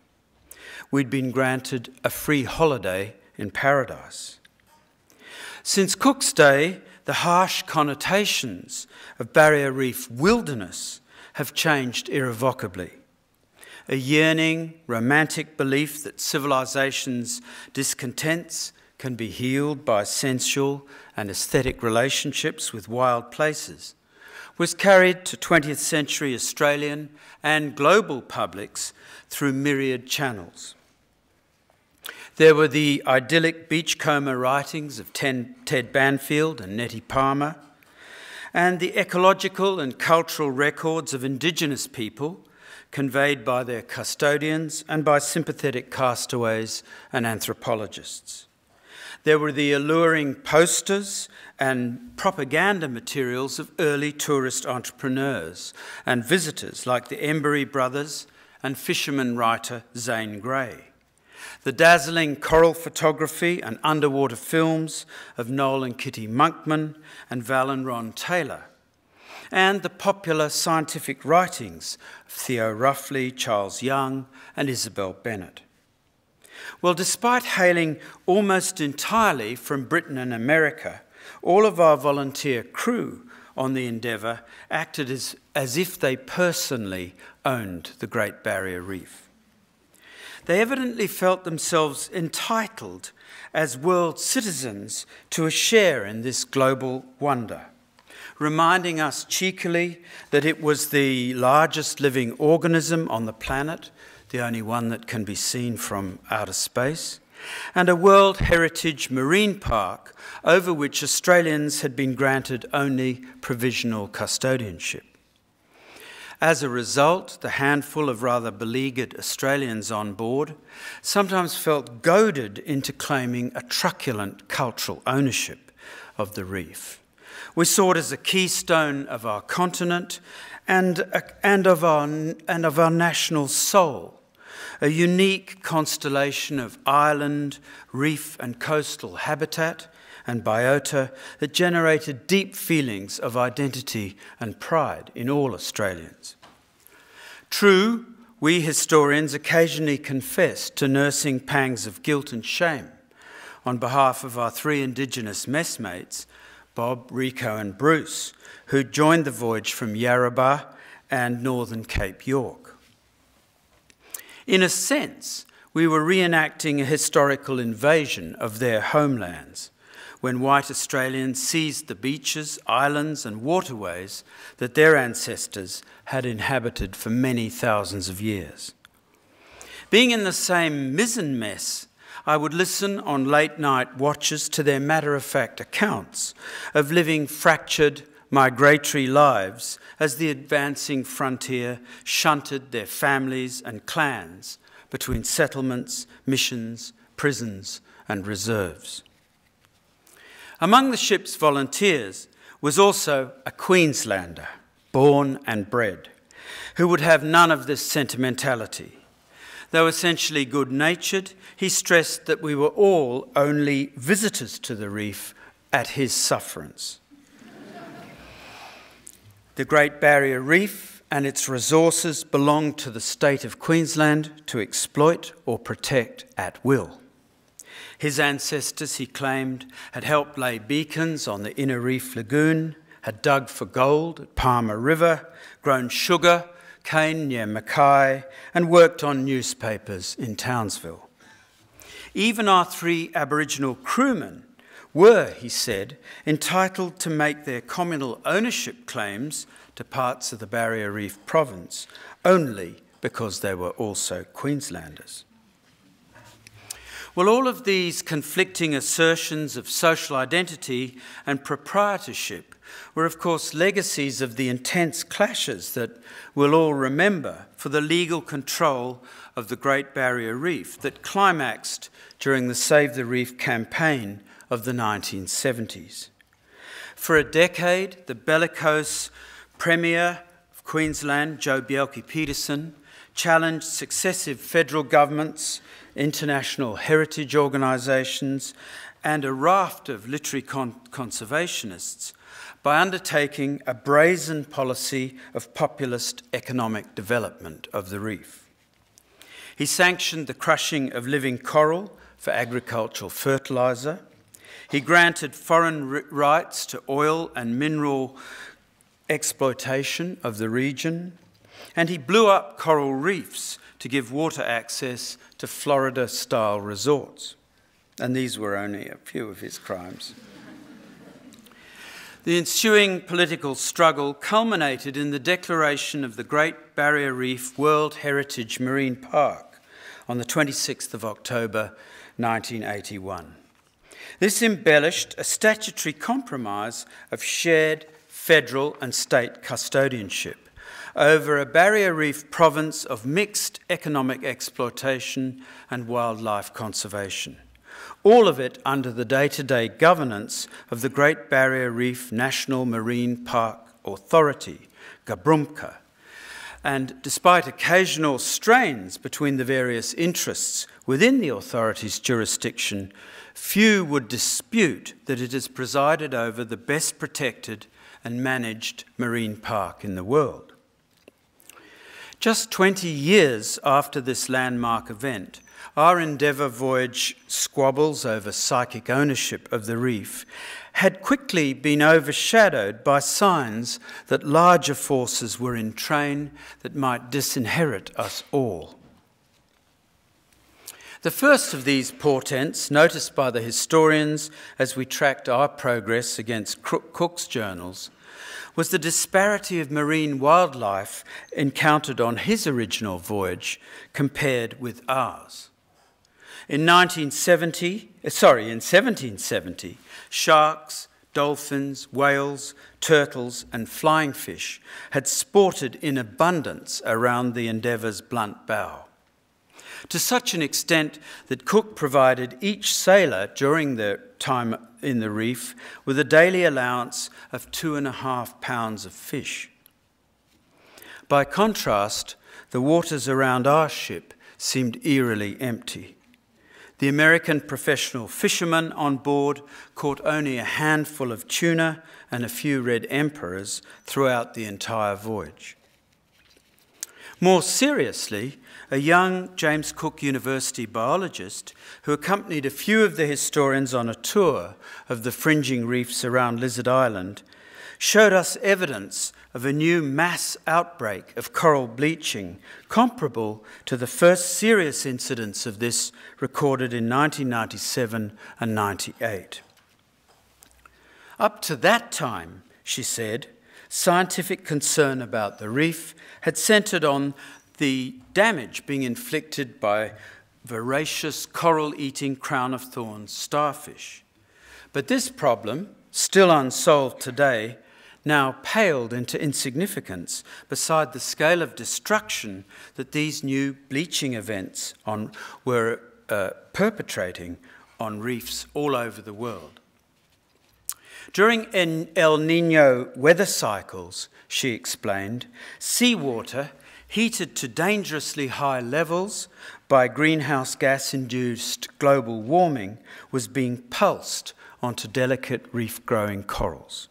We'd been granted a free holiday in paradise. Since Cook's day, the harsh connotations of Barrier Reef wilderness have changed irrevocably. A yearning, romantic belief that civilization's discontents can be healed by sensual and aesthetic relationships with wild places was carried to 20th century Australian and global publics through myriad channels. There were the idyllic beachcomber writings of Ted Banfield and Nettie Palmer, and the ecological and cultural records of indigenous people conveyed by their custodians and by sympathetic castaways and anthropologists. There were the alluring posters and propaganda materials of early tourist entrepreneurs and visitors like the Embury brothers and fisherman writer Zane Grey. The dazzling coral photography and underwater films of Noel and Kitty Monkman and Val and Ron Taylor, and the popular scientific writings of Theo Roughly, Charles Young, and Isabel Bennett. Well, despite hailing almost entirely from Britain and America, all of our volunteer crew on the Endeavour acted as if they personally owned the Great Barrier Reef. They evidently felt themselves entitled as world citizens to a share in this global wonder, reminding us cheekily that it was the largest living organism on the planet, the only one that can be seen from outer space, and a World Heritage Marine Park over which Australians had been granted only provisional custodianship. As a result, the handful of rather beleaguered Australians on board sometimes felt goaded into claiming a truculent cultural ownership of the reef. We saw it as a keystone of our continent and of our national soul, a unique constellation of island, reef and coastal habitat and biota that generated deep feelings of identity and pride in all Australians. True, we historians occasionally confess to nursing pangs of guilt and shame on behalf of our three Indigenous messmates, Bob, Rico and Bruce, who joined the voyage from Yarrabah and northern Cape York. In a sense, we were reenacting a historical invasion of their homelands, when white Australians seized the beaches, islands and waterways that their ancestors had inhabited for many thousands of years. Being in the same mizzen mess, I would listen on late-night watches to their matter-of-fact accounts of living fractured, migratory lives as the advancing frontier shunted their families and clans between settlements, missions, prisons and reserves. Among the ship's volunteers was also a Queenslander, born and bred, who would have none of this sentimentality. Though essentially good-natured, he stressed that we were all only visitors to the reef at his sufferance. The Great Barrier Reef and its resources belonged to the state of Queensland to exploit or protect at will. His ancestors, he claimed, had helped lay beacons on the Inner Reef Lagoon, had dug for gold at Palmer River, grown sugar, cane near Mackay, and worked on newspapers in Townsville. Even our three Aboriginal crewmen were, he said, entitled to make their communal ownership claims to parts of the Barrier Reef province only because they were also Queenslanders. Well, all of these conflicting assertions of social identity and proprietorship were, of course, legacies of the intense clashes that we'll all remember for the legal control of the Great Barrier Reef that climaxed during the Save the Reef campaign of the 1970s. For a decade, the bellicose Premier of Queensland, Joe Bjelke-Petersen, challenged successive federal governments, international heritage organisations and a raft of literary conservationists by undertaking a brazen policy of populist economic development of the reef. He sanctioned the crushing of living coral for agricultural fertiliser. He granted foreign rights to oil and mineral exploitation of the region, and he blew up coral reefs to give water access to Florida-style resorts. And these were only a few of his crimes. The ensuing political struggle culminated in the declaration of the Great Barrier Reef World Heritage Marine Park on the 26th of October 1981. This embellished a statutory compromise of shared federal and state custodianship over a barrier reef province of mixed economic exploitation and wildlife conservation, all of it under the day-to-day governance of the Great Barrier Reef National Marine Park Authority, GBRMCA. And despite occasional strains between the various interests within the authority's jurisdiction, few would dispute that it has presided over the best protected and managed marine park in the world. Just 20 years after this landmark event, our Endeavour voyage squabbles over psychic ownership of the reef had quickly been overshadowed by signs that larger forces were in train that might disinherit us all. The first of these portents, noticed by the historians as we tracked our progress against Cook's journals, was the disparity of marine wildlife encountered on his original voyage compared with ours. In 1770, sharks, dolphins, whales, turtles and flying fish had sported in abundance around the Endeavour's blunt bow, to such an extent that Cook provided each sailor during their time in the reef with a daily allowance of 2.5 pounds of fish. By contrast, the waters around our ship seemed eerily empty. The American professional fishermen on board caught only a handful of tuna and a few red emperors throughout the entire voyage. More seriously, a young James Cook University biologist who accompanied a few of the historians on a tour of the fringing reefs around Lizard Island showed us evidence of a new mass outbreak of coral bleaching comparable to the first serious incidents of this recorded in 1997 and 98. Up to that time, she said, scientific concern about the reef had centred on the damage being inflicted by voracious coral-eating crown-of-thorns starfish. But this problem, still unsolved today, now paled into insignificance beside the scale of destruction that these new bleaching events were perpetrating on reefs all over the world. During El Niño weather cycles, she explained, seawater heated to dangerously high levels by greenhouse gas-induced global warming was being pulsed onto delicate reef-growing corals.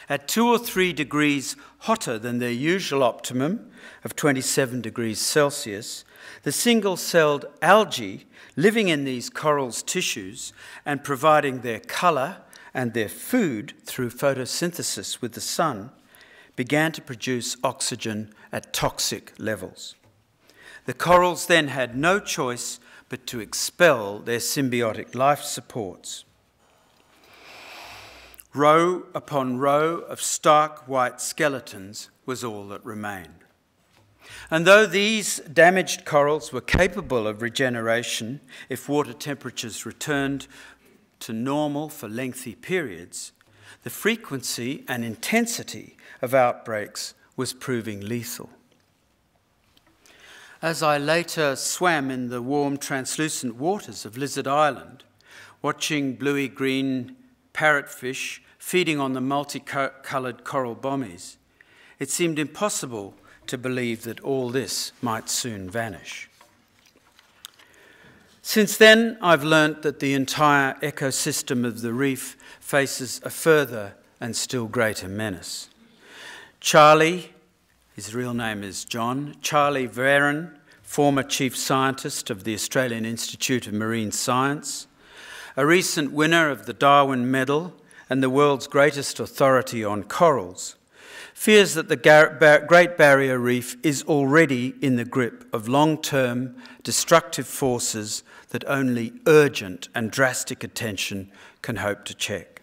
At 2 or 3 degrees hotter than their usual optimum of 27 degrees Celsius, the single-celled algae living in these corals' tissues and providing their colour and their food through photosynthesis with the sun began to produce oxygen at toxic levels. The corals then had no choice but to expel their symbiotic life supports. Row upon row of stark white skeletons was all that remained. And though these damaged corals were capable of regeneration if water temperatures returned to normal for lengthy periods, the frequency and intensity of outbreaks was proving lethal. As I later swam in the warm, translucent waters of Lizard Island, watching bluey-green parrotfish feeding on the multicoloured coral bommies, it seemed impossible to believe that all this might soon vanish. Since then, I've learnt that the entire ecosystem of the reef faces a further and still greater menace. Charlie, his real name is John, Charlie Varon, former chief scientist of the Australian Institute of Marine Science, a recent winner of the Darwin Medal and the world's greatest authority on corals, fears that the Great Barrier Reef is already in the grip of long-term destructive forces that only urgent and drastic attention can hope to check.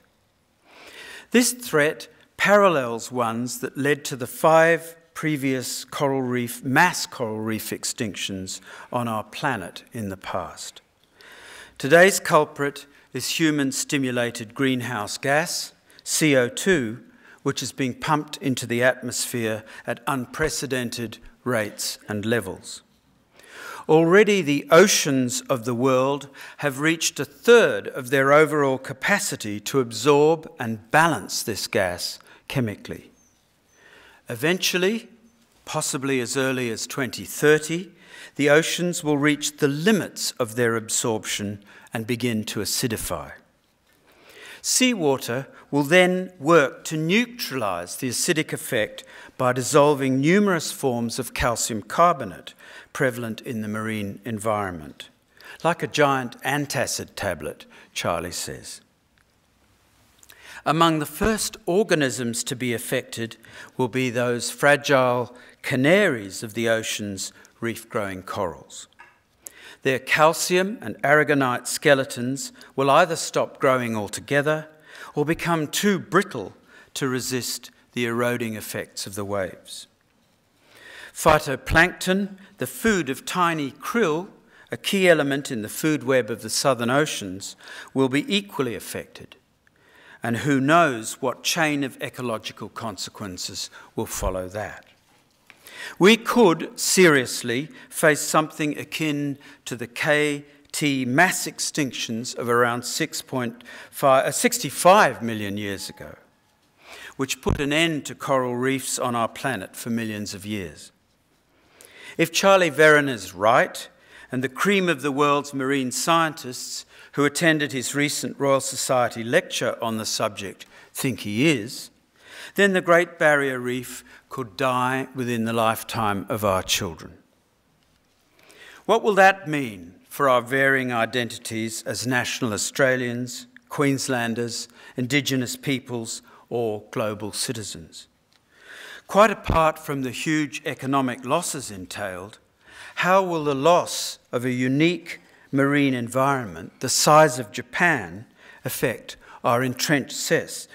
This threat parallels ones that led to the 5 previous mass coral reef extinctions on our planet in the past. Today's culprit is human-stimulated greenhouse gas, CO2, which is being pumped into the atmosphere at unprecedented rates and levels. Already the oceans of the world have reached 1/3 of their overall capacity to absorb and balance this gas chemically. Eventually, possibly as early as 2030, the oceans will reach the limits of their absorption and begin to acidify. Seawater will then work to neutralise the acidic effect by dissolving numerous forms of calcium carbonate prevalent in the marine environment, like a giant antacid tablet, Charlie says. Among the first organisms to be affected will be those fragile canaries of the ocean's reef-growing corals. Their calcium and aragonite skeletons will either stop growing altogether or become too brittle to resist the eroding effects of the waves. Phytoplankton, the food of tiny krill, a key element in the food web of the southern oceans, will be equally affected. And who knows what chain of ecological consequences will follow that. We could seriously face something akin to the KT mass extinctions of around 65 million years ago, which put an end to coral reefs on our planet for millions of years. If Charlie Veron is right, and the cream of the world's marine scientists who attended his recent Royal Society lecture on the subject think he is, then the Great Barrier Reef could die within the lifetime of our children. What will that mean for our varying identities as national Australians, Queenslanders, Indigenous peoples, or global citizens? Quite apart from the huge economic losses entailed, how will the loss of a unique marine environment the size of Japan affect our entrenched sense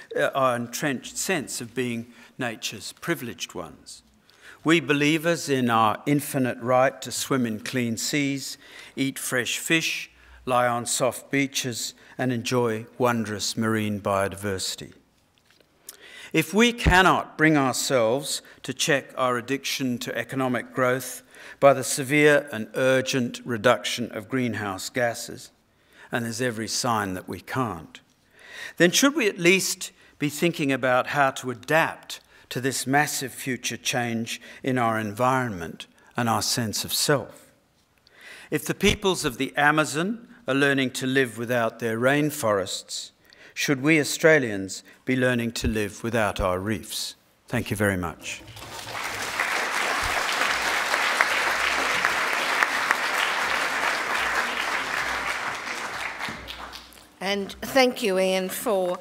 of being nature's privileged ones? We believers in our infinite right to swim in clean seas, eat fresh fish, lie on soft beaches, and enjoy wondrous marine biodiversity. If we cannot bring ourselves to check our addiction to economic growth by the severe and urgent reduction of greenhouse gases, and there's every sign that we can't, then should we at least be thinking about how to adapt to this massive future change in our environment and our sense of self? If the peoples of the Amazon are learning to live without their rainforests, should we Australians be learning to live without our reefs? Thank you very much. And thank you, Ian, for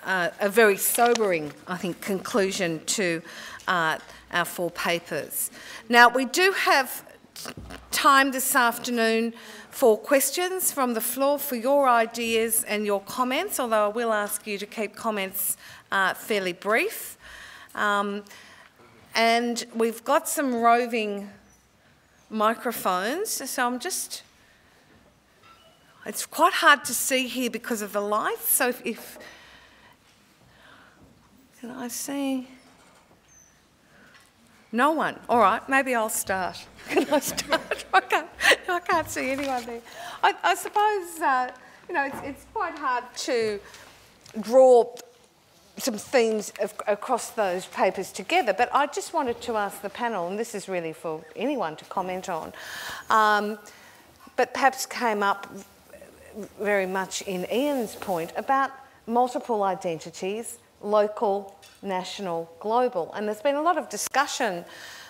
a very sobering, I think, conclusion to our 4 papers. Now, we do have time this afternoon for questions from the floor, for your ideas and your comments, although I will ask you to keep comments fairly brief. And we've got some roving microphones, so it's quite hard to see here because of the lights, so if can I see? No one. All right, maybe I'll start. Can I start? I can't see anyone there. I suppose, it's quite hard to draw some themes across those papers together, but I just wanted to ask the panel, and this is really for anyone to comment on, but perhaps came up very much in Ian's point about multiple identities, local, national, global. And there's been a lot of discussion,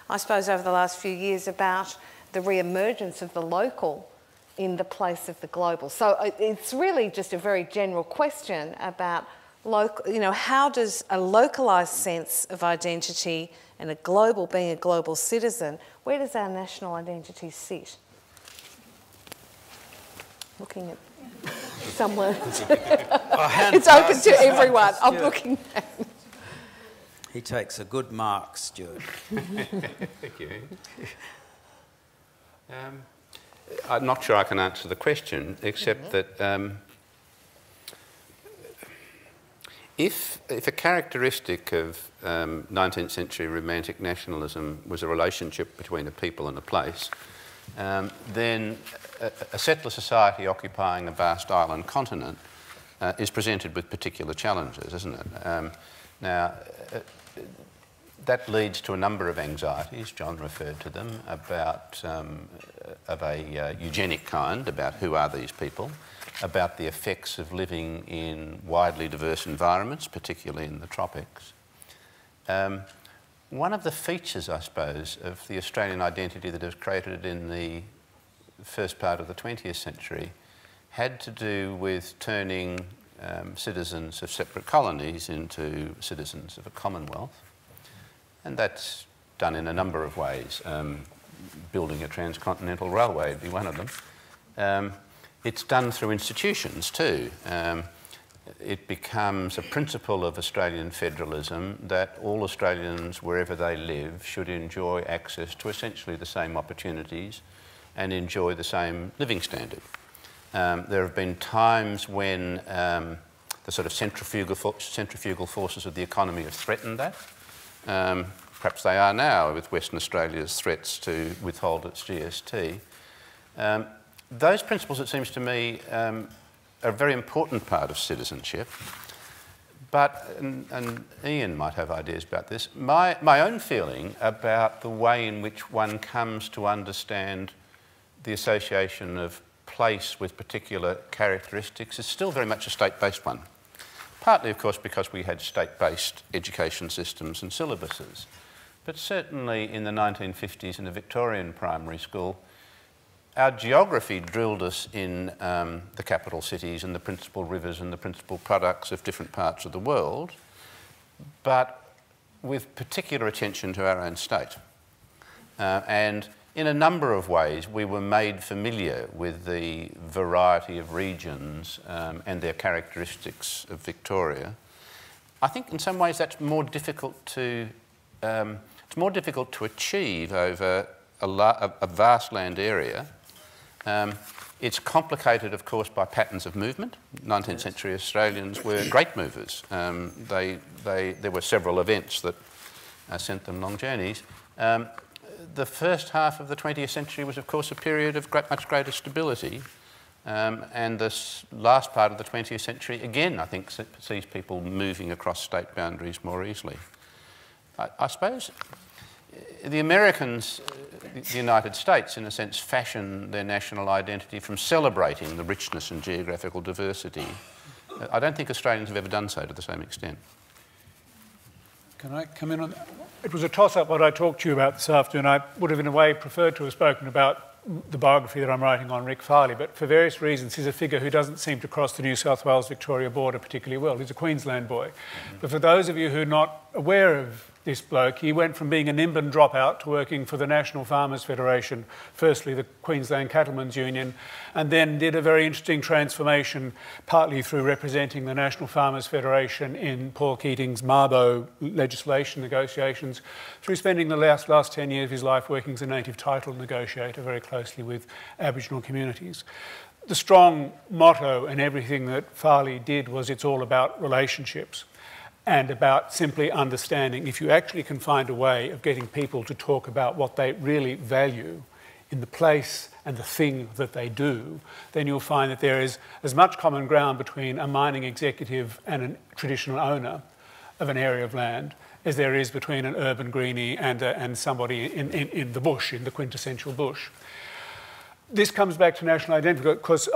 I suppose, over the last few years about the re-emergence of the local in the place of the global. So it's really just a very general question about how does a localised sense of identity and being a global citizen, where does our national identity sit? Looking at someone. It's open to everyone. I'm looking at him. He takes a good mark, Stuart. Thank you. I'm not sure I can answer the question, except that if a characteristic of 19th century romantic nationalism was a relationship between a people and a place, then a settler society occupying a vast island continent is presented with particular challenges, isn't it? Now, that leads to a number of anxieties, John referred to them, about of a eugenic kind, about who are these people, about the effects of living in widely diverse environments, particularly in the tropics. One of the features, I suppose, of the Australian identity that was created in the first part of the 20th century had to do with turning citizens of separate colonies into citizens of a commonwealth. And that's done in a number of ways. Building a transcontinental railway would be one of them. It's done through institutions too. It becomes a principle of Australian federalism that all Australians, wherever they live, should enjoy access to essentially the same opportunities and enjoy the same living standard. There have been times when the sort of centrifugal forces of the economy have threatened that. Perhaps they are now with Western Australia's threats to withhold its GST. Those principles, it seems to me, are a very important part of citizenship. But, and Ian might have ideas about this, my own feeling about the way in which one comes to understand the association of place with particular characteristics is still very much a state-based one. Partly, of course, because we had state-based education systems and syllabuses. But certainly in the 1950s in the Victorian primary school, our geography drilled us in the capital cities and the principal rivers and the principal products of different parts of the world, but with particular attention to our own state. And in a number of ways, we were made familiar with the variety of regions and their characteristics of Victoria. I think in some ways that's more difficult to, it's more difficult to achieve over a vast land area. It's complicated, of course, by patterns of movement. 19th century Australians were great movers. There were several events that sent them long journeys. The first half of the 20th century was, of course, a period of much greater stability. And this last part of the 20th century, again, I think, sees people moving across state boundaries more easily. I suppose the Americans, the United States, in a sense, fashioned their national identity from celebrating the richness and geographical diversity. I don't think Australians have ever done so to the same extent. Can I come in on that? It was a toss-up what I talked to you about this afternoon. I would have, in a way, preferred to have spoken about the biography that I'm writing on Rick Farley, but for various reasons he's a figure who doesn't seem to cross the New South Wales-Victoria border particularly well. He's a Queensland boy. But for those of you who are not aware of this bloke, he went from being a Nimbin dropout to working for the National Farmers Federation, firstly the Queensland Cattlemen's Union, and then did a very interesting transformation, partly through representing the National Farmers Federation in Paul Keating's Mabo legislation negotiations, through spending the last 10 years of his life working as a native title negotiator very closely with Aboriginal communities. The strong motto in everything that Farley did was it's all about relationships, and about simply understanding if you actually can find a way of getting people to talk about what they really value in the place and the thing that they do, then you'll find that there is as much common ground between a mining executive and a traditional owner of an area of land as there is between an urban greenie and somebody in the bush, in the quintessential bush. This comes back to national identity because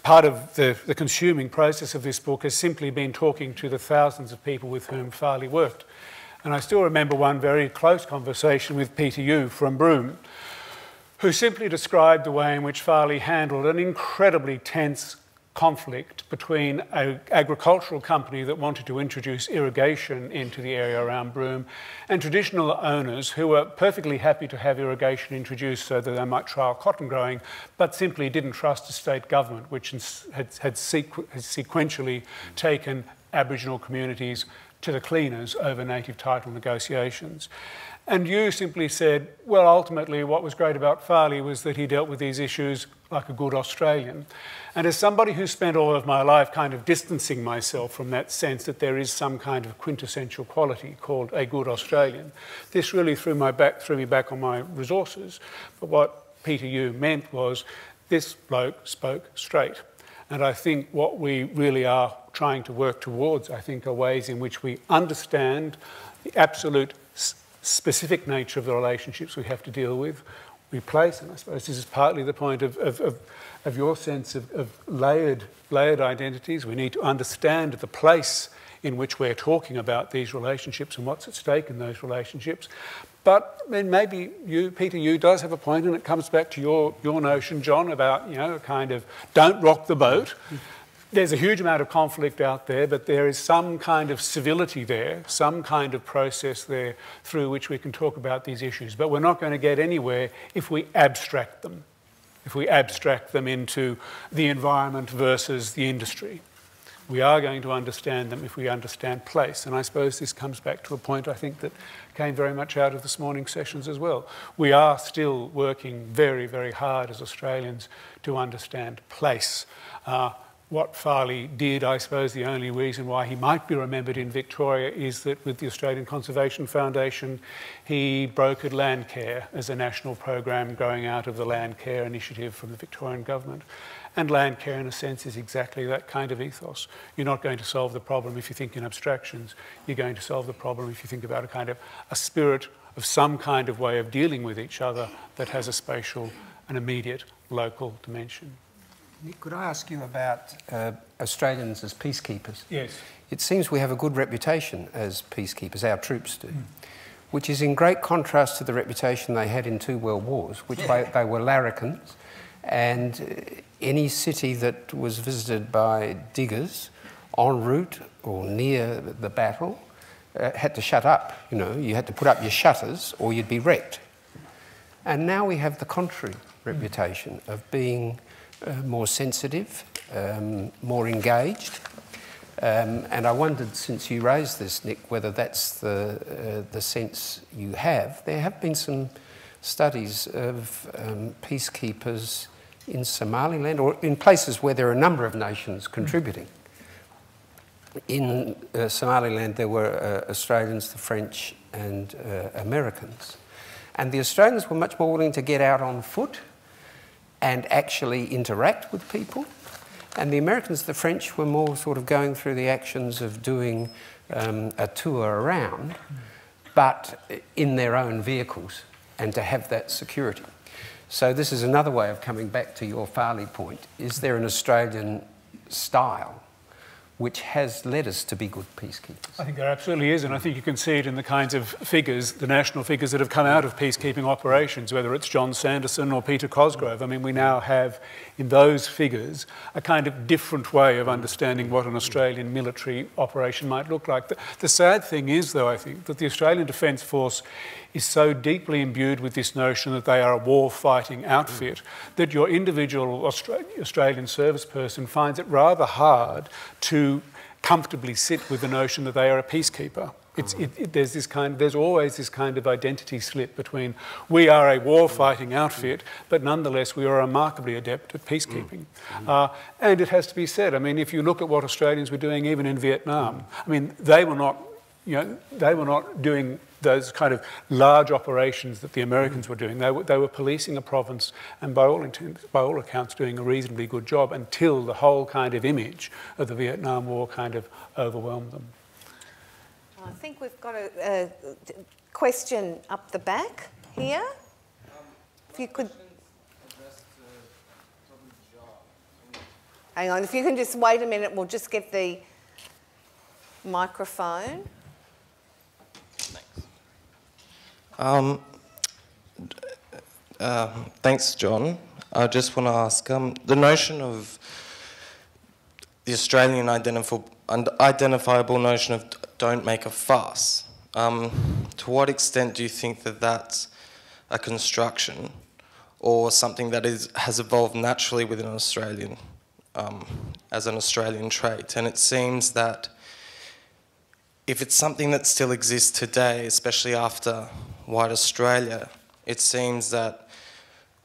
part of the consuming process of this book has simply been talking to the thousands of people with whom Farley worked. And I still remember one very close conversation with Peter Yu from Broome, who simply described the way in which Farley handled an incredibly tense conflict between an agricultural company that wanted to introduce irrigation into the area around Broome and traditional owners who were perfectly happy to have irrigation introduced so that they might trial cotton growing, but simply didn't trust the state government, which had sequentially taken Aboriginal communities to the cleaners over native title negotiations. And you simply said, well, ultimately what was great about Farley was that he dealt with these issues like a good Australian. And as somebody who spent all of my life kind of distancing myself from that sense that there is some kind of quintessential quality called a good Australian, this really threw me back on my resources. But what Peter Yu meant was this bloke spoke straight. And I think what we really are trying to work towards, I think, are ways in which we understand the absolute specific nature of the relationships we have to deal with, we place, and I suppose this is partly the point of your sense of layered identities. We need to understand the place in which we're talking about these relationships and what's at stake in those relationships. But I mean, maybe Peter Yu does have a point, and it comes back to your notion, John, about, you know, kind of don't rock the boat. There's a huge amount of conflict out there, but there is some kind of civility there, some kind of process there through which we can talk about these issues. But we're not going to get anywhere if we abstract them, into the environment versus the industry. We are going to understand them if we understand place. And I suppose this comes back to a point I think that came very much out of this morning's sessions as well. We are still working very, very hard as Australians to understand place. What Farley did, I suppose the only reason why he might be remembered in Victoria is that with the Australian Conservation Foundation, he brokered land care as a national program growing out of the land care initiative from the Victorian government. And land care, in a sense, is exactly that kind of ethos. You're not going to solve the problem if you think in abstractions. You're going to solve the problem if you think about a spirit of some kind of way of dealing with each other that has a spatial and immediate local dimension. Nick, could I ask you about Australians as peacekeepers? Yes. It seems we have a good reputation as peacekeepers, our troops do, which is in great contrast to the reputation they had in 2 world wars, which they were larrikins, and any city that was visited by diggers en route or near the battle had to shut up. You know, you had to put up your shutters or you'd be wrecked. And now we have the contrary reputation of being more sensitive, more engaged. And I wondered, since you raised this, Nick, whether that's the sense you have. There have been some studies of peacekeepers in Somaliland, or in places where there are a number of nations contributing. In Somaliland, there were Australians, the French, and Americans. And the Australians were much more willing to get out on foot and actually interact with people. And the Americans, the French, were more sort of going through the actions of doing a tour around, but in their own vehicles, and to have that security. So this is another way of coming back to your Farley point. Is there an Australian style which has led us to be good peacekeepers? I think there absolutely is, and I think you can see it in the kinds of figures, the national figures that have come out of peacekeeping operations, whether it's John Sanderson or Peter Cosgrove. I mean, we now have in those figures a kind of different way of understanding what an Australian military operation might look like. The sad thing is, though, I think, that the Australian Defence Force is so deeply imbued with this notion that they are a war-fighting outfit that your individual Australian service person finds it rather hard to comfortably sit with the notion that they are a peacekeeper. There's always this kind of identity slip between we are a war-fighting outfit, but nonetheless we are remarkably adept at peacekeeping. And it has to be said, I mean, if you look at what Australians were doing even in Vietnam, I mean, they were not doing those kind of large operations that the Americans were doing. They were policing a province and by all accounts doing a reasonably good job until the whole kind of image of the Vietnam War kind of overwhelmed them. I think we've got a question up the back here. If you could... Hang on, if you can just wait a minute, we'll just get the microphone. Thanks, John. I just want to ask, the notion of the Australian identifiable notion of don't make a fuss, to what extent do you think that that's a construction or something that has evolved naturally within an Australian, as an Australian trait? And it seems that if it's something that still exists today, especially after white Australia, it seems that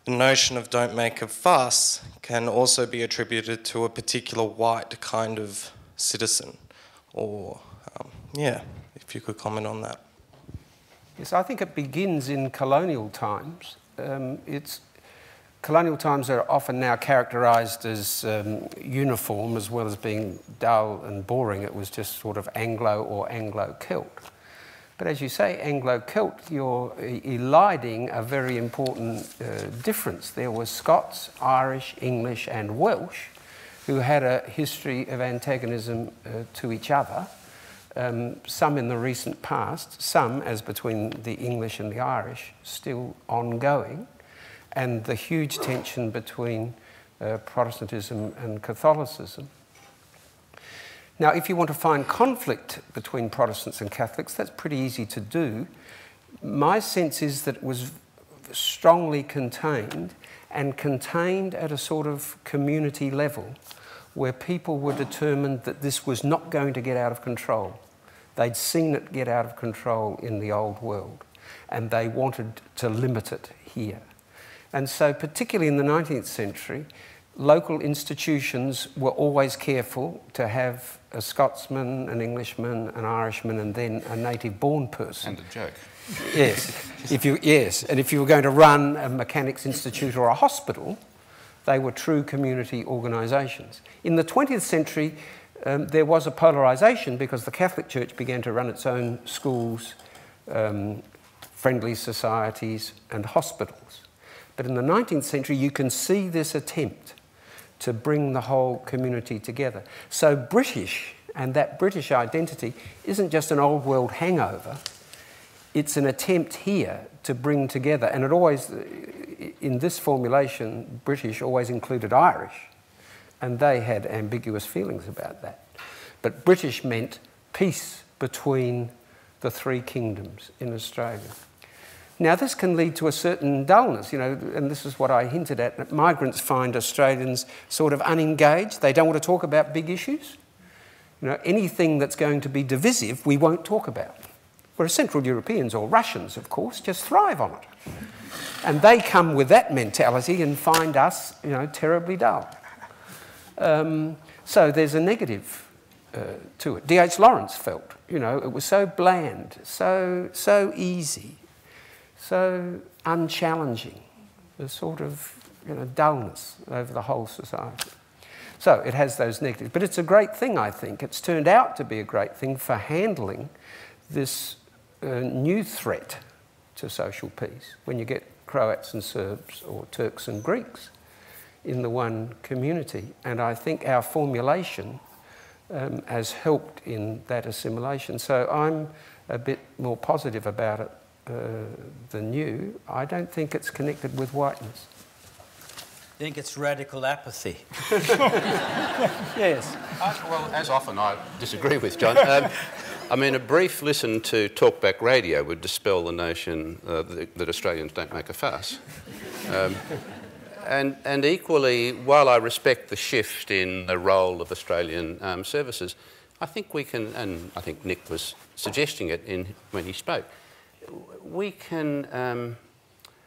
the notion of don't make a fuss can also be attributed to a particular white kind of citizen. Or, yeah, if you could comment on that. Yes, I think it begins in colonial times. Colonial times are often now characterised as uniform as well as being dull and boring. It was just sort of Anglo or Anglo-Celt. But as you say, Anglo-Celt, you're eliding a very important difference. There were Scots, Irish, English and Welsh who had a history of antagonism to each other, some in the recent past, some, as between the English and the Irish, still ongoing, and the huge tension between Protestantism and Catholicism. Now, if you want to find conflict between Protestants and Catholics, that's pretty easy to do. My sense is that it was strongly contained, and contained at a sort of community level, where people were determined that this was not going to get out of control. They'd seen it get out of control in the old world, and they wanted to limit it here. And so, particularly in the 19th century, local institutions were always careful to have a Scotsman, an Englishman, an Irishman, and then a native-born person. And a joke. Yes. And if you were going to run a mechanics institute or a hospital, they were true community organisations. In the 20th century, there was a polarisation because the Catholic Church began to run its own schools, friendly societies, and hospitals. But in the 19th century, you can see this attempt to bring the whole community together. So British, and that British identity, isn't just an old world hangover, it's an attempt here to bring together, and it always, in this formulation, British always included Irish, and they had ambiguous feelings about that. But British meant peace between the three kingdoms in Australia. Now, this can lead to a certain dullness, you know, and this is what I hinted at, that migrants find Australians sort of unengaged. They don't want to talk about big issues. You know, anything that's going to be divisive, we won't talk about. Whereas Central Europeans, or Russians, of course, just thrive on it. And they come with that mentality and find us, you know, terribly dull. So there's a negative to it. D.H. Lawrence felt, you know, it was so bland, so easy, so unchallenging, a sort of, you know, dullness over the whole society. So it has those negatives. But it's a great thing, I think. It's turned out to be a great thing for handling this new threat to social peace when you get Croats and Serbs or Turks and Greeks in the one community. And I think our formulation has helped in that assimilation. So I'm a bit more positive about it than you. I don't think it's connected with whiteness. I think it's radical apathy. Yes. Well, as often I disagree with John. I mean, a brief listen to talkback radio would dispel the notion that Australians don't make a fuss. And equally, while I respect the shift in the role of Australian armed services, I think we can, and I think Nick was suggesting it when he spoke, we can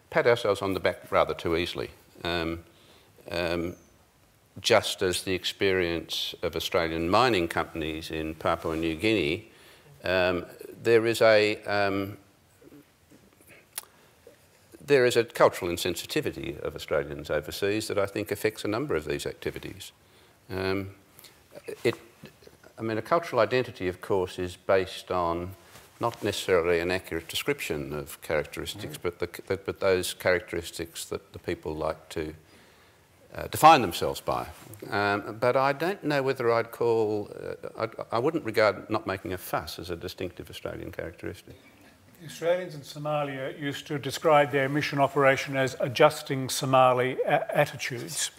pat ourselves on the back rather too easily. Just as the experience of Australian mining companies in Papua New Guinea, there is a cultural insensitivity of Australians overseas that I think affects a number of these activities. I mean, a cultural identity, of course, is based on not necessarily an accurate description of characteristics, but those characteristics that the people like to define themselves by. But I don't know whether I'd call, I wouldn't regard not making a fuss as a distinctive Australian characteristic. The Australians in Somalia used to describe their mission operation as adjusting Somali attitudes,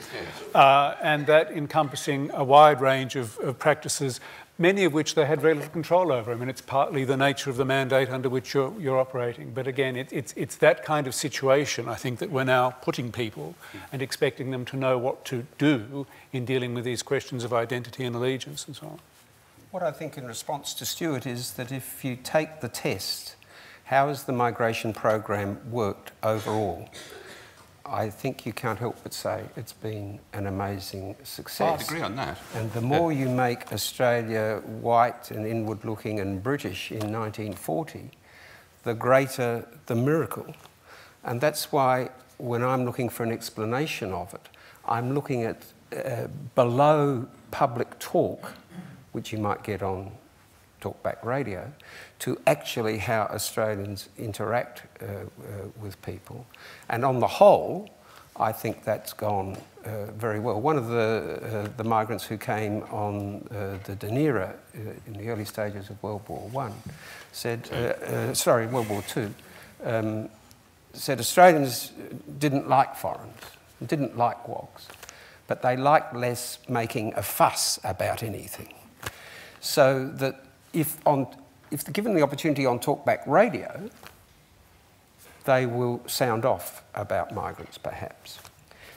and that encompassing a wide range of practices, many of which they had very little control over. I mean, it's partly the nature of the mandate under which you're operating. But again, it's that kind of situation, I think, that we're now putting people and expecting them to know what to do in dealing with these questions of identity and allegiance and so on. What I think in response to Stuart is that if you take the test, how has the migration program worked overall? I think you can't help but say it's been an amazing success. I agree on that. And the more you make Australia white and inward-looking and British in 1940, the greater the miracle. And that's why when I'm looking for an explanation of it, I'm looking at below public talk, which you might get on talkback radio, to actually how Australians interact with people. And on the whole, I think that's gone very well. One of the migrants who came on the Dunera in the early stages of World War I said, World War II, said Australians didn't like foreigners, didn't like wogs, but they liked less making a fuss about anything. So that if they're given the opportunity on talkback radio, they will sound off about migrants, perhaps.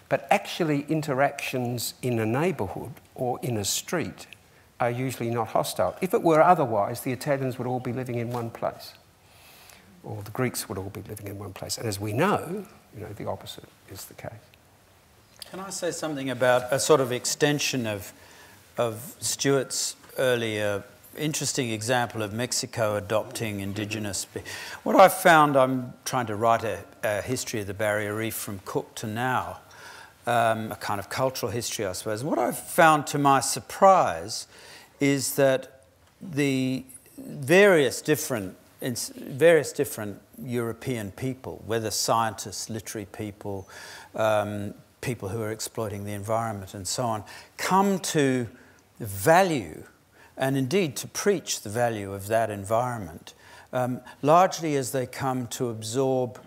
But actually interactions in a neighbourhood or in a street are usually not hostile. If it were otherwise, the Italians would all be living in one place, or the Greeks would all be living in one place. And as we know, the opposite is the case. Can I say something about a sort of extension of Stuart's earlier interesting example of Mexico adopting indigenous? What I've found, I'm trying to write a history of the Barrier Reef from Cook to now, a kind of cultural history, I suppose. What I've found, to my surprise, is that the various different European people, whether scientists, literary people, people who are exploiting the environment and so on, come to value and indeed to preach the value of that environment, largely as they come to absorb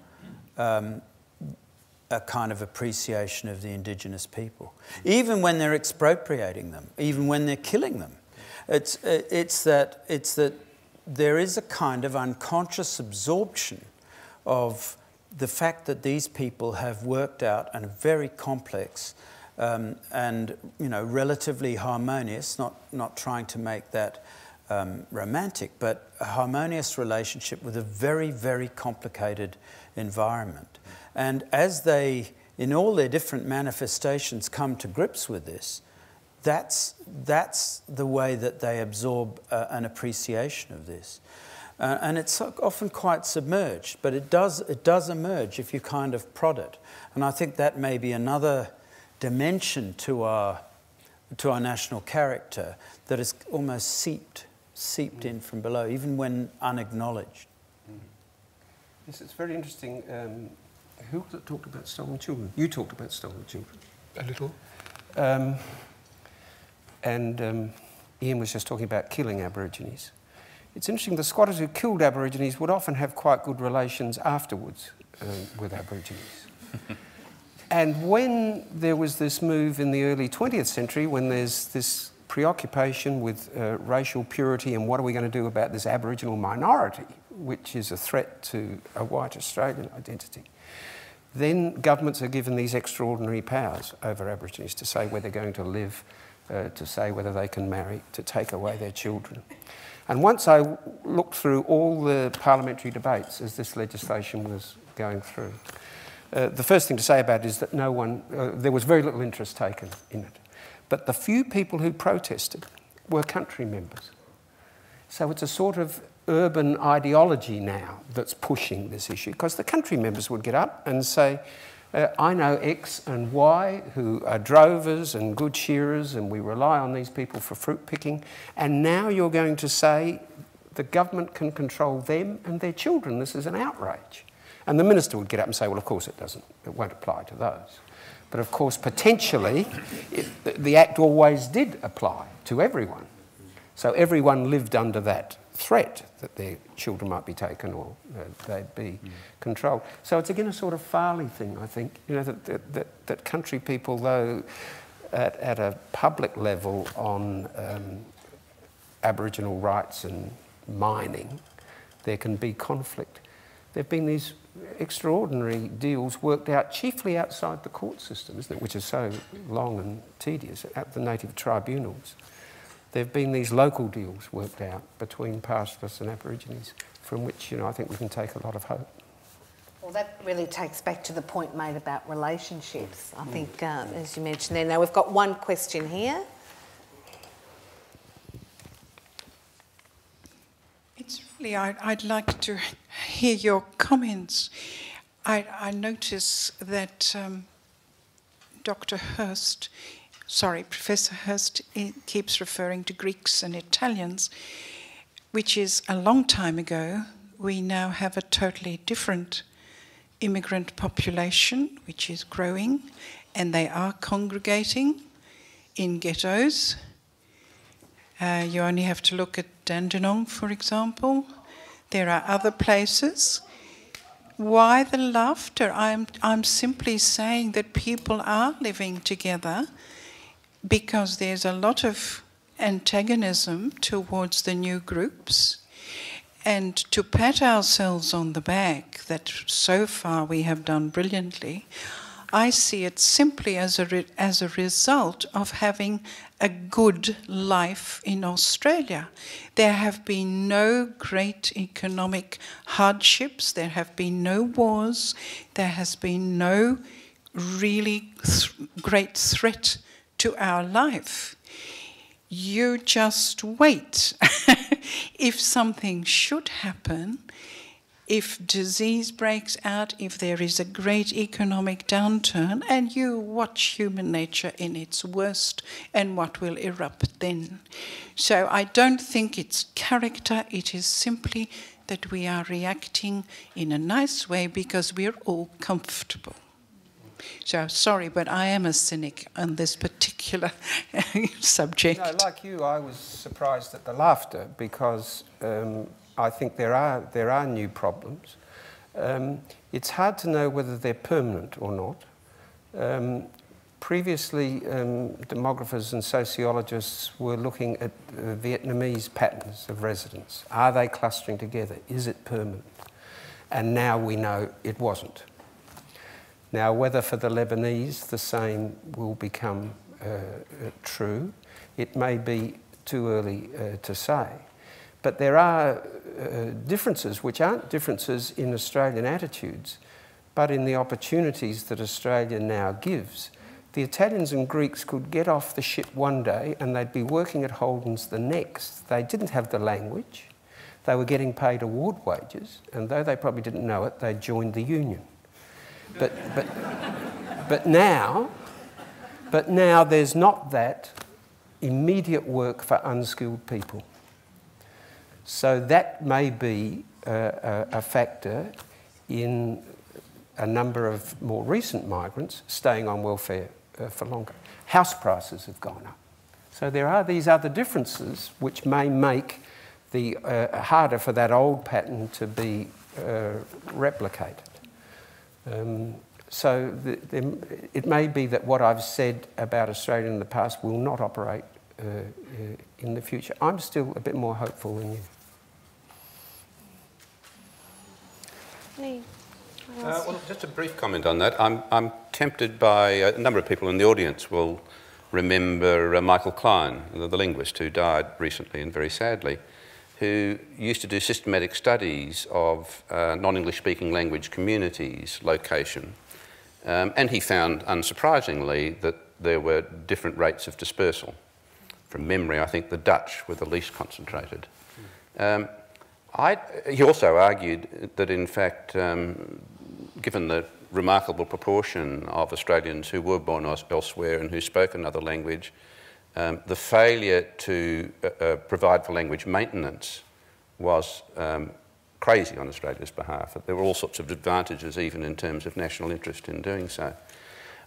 a kind of appreciation of the indigenous people, even when they're expropriating them, even when they're killing them. It's that there is a kind of unconscious absorption of the fact that these people have worked out a very complex and relatively harmonious, not trying to make that romantic, but a harmonious relationship with a very, very complicated environment. And as they, in all their different manifestations, come to grips with this, that's the way that they absorb an appreciation of this. And it's often quite submerged, but it does emerge if you kind of prod it. And I think that may be another dimension to our national character that is almost seeped in from below, even when unacknowledged. Yes, it's very interesting. Who was it talked about stolen children? You talked about stolen children. A little. And Ian was just talking about killing Aborigines. It's interesting, the squatters who killed Aborigines would often have quite good relations afterwards with Aborigines. And when there was this move in the early 20th century, when there's this preoccupation with racial purity and what are we going to do about this Aboriginal minority, which is a threat to a white Australian identity, then governments are given these extraordinary powers over Aborigines to say where they're going to live, to say whether they can marry, to take away their children. And once I looked through all the parliamentary debates as this legislation was going through, the first thing to say about it is that there was very little interest taken in it. But the few people who protested were country members. So it's a sort of urban ideology now that's pushing this issue, because the country members would get up and say, I know X and Y who are drovers and good shearers and we rely on these people for fruit picking, and now you're going to say the government can control them and their children. This is an outrage. And the minister would get up and say, well, of course it won't apply to those. But of course, potentially, the Act always did apply to everyone. So everyone lived under that threat that their children might be taken or they'd be controlled. So it's again a sort of Farley thing, I think, that country people, though at a public level on Aboriginal rights and mining, there can be conflict. There have been these extraordinary deals worked out chiefly outside the court system, isn't it, which is so long and tedious, at the native tribunals. There have been these local deals worked out between pastoralists and Aborigines, from which, I think we can take a lot of hope. Well, that really takes back to the point made about relationships, I think, as you mentioned there. Now, we've got one question here. It's really, I'd like to hear your comments. I notice that Professor Hirst keeps referring to Greeks and Italians, which is a long time ago. We now have a totally different immigrant population, which is growing, and they are congregating in ghettos. You only have to look at Dandenong, for example. There are other places. Why the laughter? I'm simply saying that people are living together because there's a lot of antagonism towards the new groups. And to pat ourselves on the back that so far we have done brilliantly, I see it simply as a result of having a good life in Australia. There have been no great economic hardships, there have been no wars, there has been no really great threat to our life. You just wait. If something should happen, if disease breaks out, if there is a great economic downturn, and you watch human nature in its worst and what will erupt then. So I don't think it's character, it is simply that we are reacting in a nice way because we're all comfortable. So sorry, but I am a cynic on this particular subject. No, like you, I was surprised at the laughter because I think there are new problems. It's hard to know whether they're permanent or not. Previously, demographers and sociologists were looking at Vietnamese patterns of residence. Are they clustering together? Is it permanent? And now we know it wasn't. Now, whether for the Lebanese the same will become true, it may be too early to say. But there are differences which aren't differences in Australian attitudes, but in the opportunities that Australia now gives. The Italians and Greeks could get off the ship one day and they'd be working at Holden's the next. They didn't have the language. They were getting paid award wages, and though they probably didn't know it, they joined the union. But now there's not that immediate work for unskilled people. So that may be a factor in a number of more recent migrants staying on welfare for longer. House prices have gone up. So there are these other differences which may make the harder for that old pattern to be replicated. So it may be that what I've said about Australia in the past will not operate in the future. I'm still a bit more hopeful than you. Well, just a brief comment on that. I'm tempted by a number of people in the audience will remember Michael Klein, the linguist who died recently and very sadly, who used to do systematic studies of non-English speaking language communities' location. And he found, unsurprisingly, that there were different rates of dispersal. From memory, I think the Dutch were the least concentrated. He also argued that, in fact, given the remarkable proportion of Australians who were born elsewhere and who spoke another language, the failure to provide for language maintenance was crazy on Australia's behalf. There were all sorts of advantages, even in terms of national interest in doing so.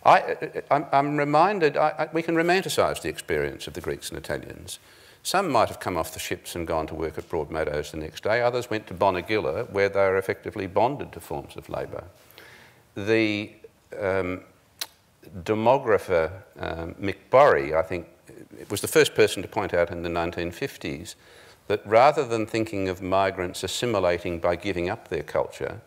I'm reminded, we can romanticise the experience of the Greeks and Italians. Some might have come off the ships and gone to work at Broadmeadows the next day. Others went to Bonegilla, where they were effectively bonded to forms of labour. The demographer Mick Borry, I think, was the first person to point out in the 1950s that rather than thinking of migrants assimilating by giving up their culture,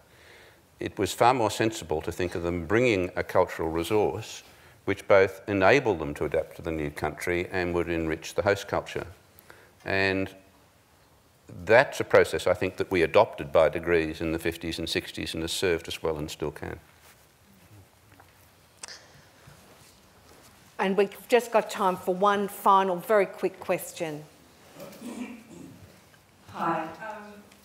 it was far more sensible to think of them bringing a cultural resource which both enabled them to adapt to the new country and would enrich the host culture. And that's a process, I think, that we adopted by degrees in the 50s and 60s and has served us well and still can. And we've just got time for one final, very quick question. Hi.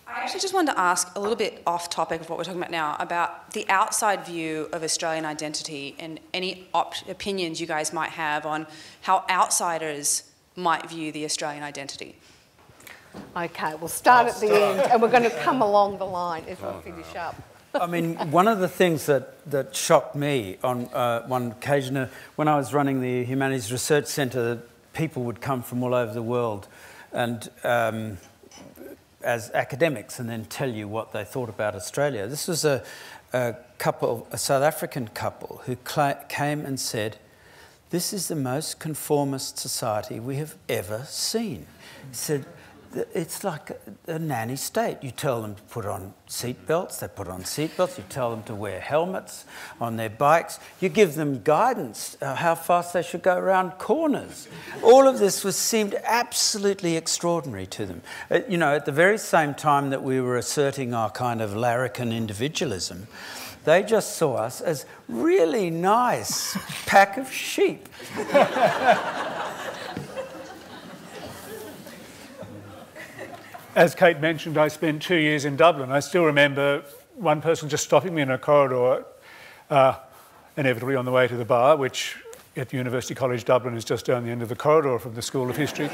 I actually just wanted to ask a little bit off topic of what we're talking about now, about the outside view of Australian identity and any opinions you guys might have on how outsiders might view the Australian identity. Okay, we'll start at the end and we're going to come along the line as we finish up. I mean, one of the things that shocked me on one occasion, when I was running the Humanities Research Centre, people would come from all over the world and as academics and then tell you what they thought about Australia. This was a couple, a South African couple, who came and said, "This is the most conformist society we have ever seen." He said, it's like a nanny state. You tell them to put on seatbelts, they put on seatbelts. You tell them to wear helmets on their bikes. You give them guidance, how fast they should go around corners. All of this seemed absolutely extraordinary to them. You know, at the very same time that we were asserting our kind of larrikin individualism, they just saw us as really nice pack of sheep. As Kate mentioned, I spent 2 years in Dublin. I still remember one person just stopping me in a corridor, inevitably on the way to the bar, which at University College Dublin is just down the end of the corridor from the School of History.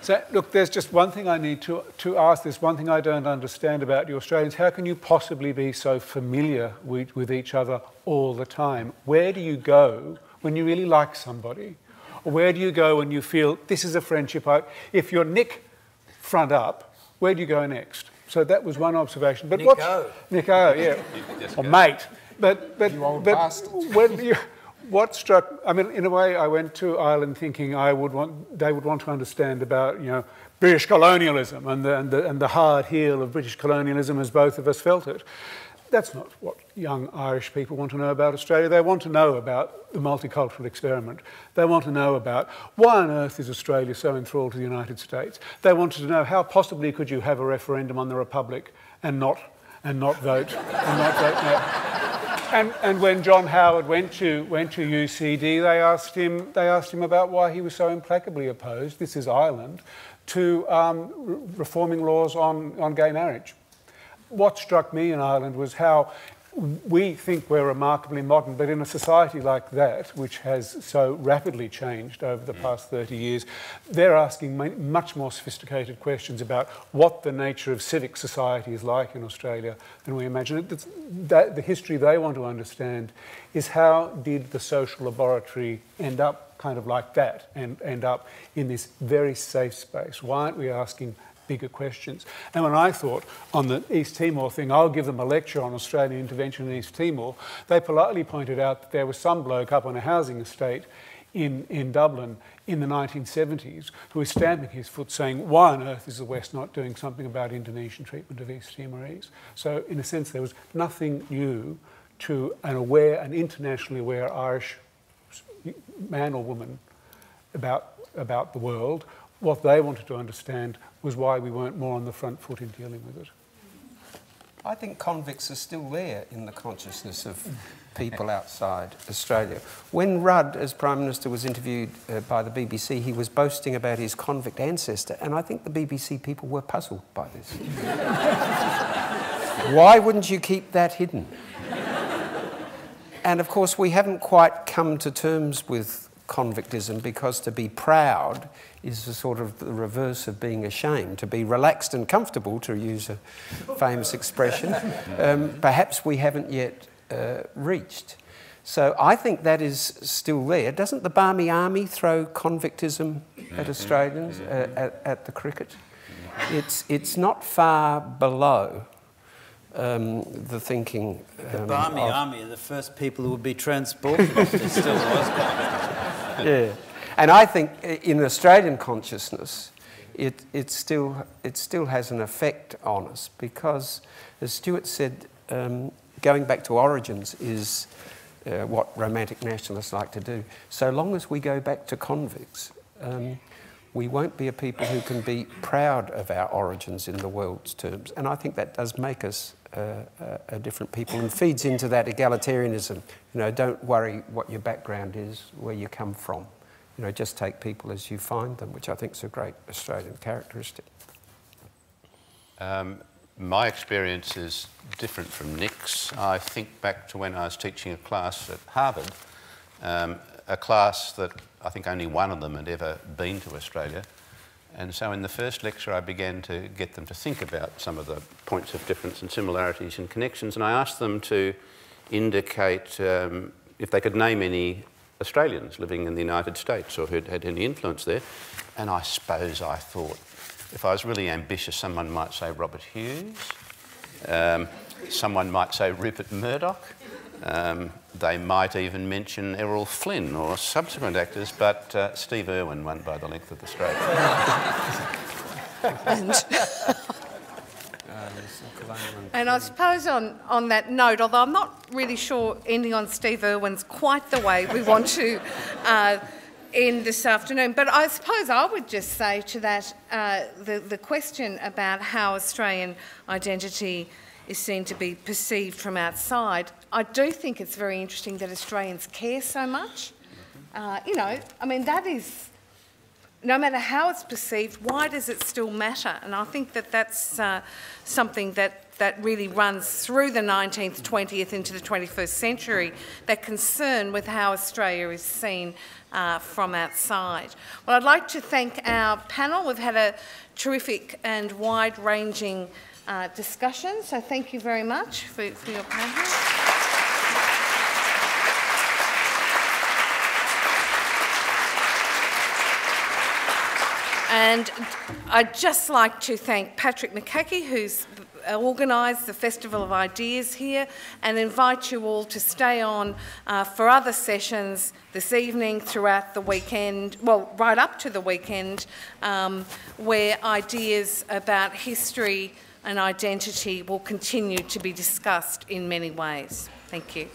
So, look, there's just one thing I need to ask. There's one thing I don't understand about you Australians. How can you possibly be so familiar with each other all the time? Where do you go when you really like somebody? Or where do you go when you feel this is a friendship? If you're Nick front up, where do you go next? So that was one observation. But Nick O, yeah, or mate. But you old bastard. What struck? I mean, in a way, I went to Ireland thinking they would want to understand about, you know, British colonialism and the hard heel of British colonialism as both of us felt it. That's not what young Irish people want to know about Australia. They want to know about the multicultural experiment. They want to know about why on earth is Australia so enthralled to the United States. They wanted to know how possibly could you have a referendum on the Republic and not vote no. And when John Howard went to UCD, they asked him about why he was so implacably opposed. This is Ireland, to reforming laws on gay marriage. What struck me in Ireland was how we think we're remarkably modern, but in a society like that, which has so rapidly changed over the past 30 years, they're asking much more sophisticated questions about what the nature of civic society is like in Australia than we imagine. The history they want to understand is how did the social laboratory end up kind of like that and end up in this very safe space? Why aren't we asking bigger questions? And when I thought on the East Timor thing, I'll give them a lecture on Australian intervention in East Timor, they politely pointed out that there was some bloke up on a housing estate in Dublin in the 1970s who was stamping his foot saying, why on earth is the West not doing something about Indonesian treatment of East Timorese? So in a sense there was nothing new to an internationally aware Irish man or woman about the world. What they wanted to understand was why we weren't more on the front foot in dealing with it. I think convicts are still there in the consciousness of people outside Australia. When Rudd, as Prime Minister, was interviewed by the BBC, he was boasting about his convict ancestor, and I think the BBC people were puzzled by this. Why wouldn't you keep that hidden? And of course, we haven't quite come to terms with convictism, because to be proud is the sort of the reverse of being ashamed. To be relaxed and comfortable, to use a famous expression, perhaps we haven't yet reached. So I think that is still there. Doesn't the Barmy Army throw convictism at Australians at the cricket? It's not far below the thinking. The Barmy Army are the first people who would be transported if there still was convictism. Yeah, and I think in Australian consciousness, it still has an effect on us, because, as Stuart said, going back to origins is what romantic nationalists like to do. So long as we go back to convicts, we won't be a people who can be proud of our origins in the world's terms. And I think that does make us a different people and feeds into that egalitarianism. You know, don't worry what your background is, where you come from. You know, just take people as you find them, which I think is a great Australian characteristic. My experience is different from Nick's. I think back to when I was teaching a class at Harvard, a class that I think only one of them had ever been to Australia. And so in the first lecture I began to get them to think about some of the points of difference and similarities and connections, and I asked them to indicate if they could name any Australians living in the United States or who'd had any influence there. And I suppose I thought, if I was really ambitious, someone might say Robert Hughes, someone might say Rupert Murdoch, they might even mention Errol Flynn or subsequent actors, but Steve Irwin won by the length of the straight. And I suppose on that note, although I'm not really sure ending on Steve Irwin's quite the way we want to end this afternoon, but I suppose I would just say to that, the question about how Australian identity is seen to be perceived from outside, I do think it's very interesting that Australians care so much. You know, I mean, that is, no matter how it's perceived, why does it still matter? And I think that that's something that really runs through the 19th, 20th into the 21st century, that concern with how Australia is seen from outside. Well, I'd like to thank our panel. We've had a terrific and wide-ranging discussion, so thank you very much for your panel. And I'd just like to thank Patrick McCaughey, who's organised the Festival of Ideas here, and invite you all to stay on for other sessions this evening, throughout the weekend, well, right up to the weekend, where ideas about history and identity will continue to be discussed in many ways. Thank you.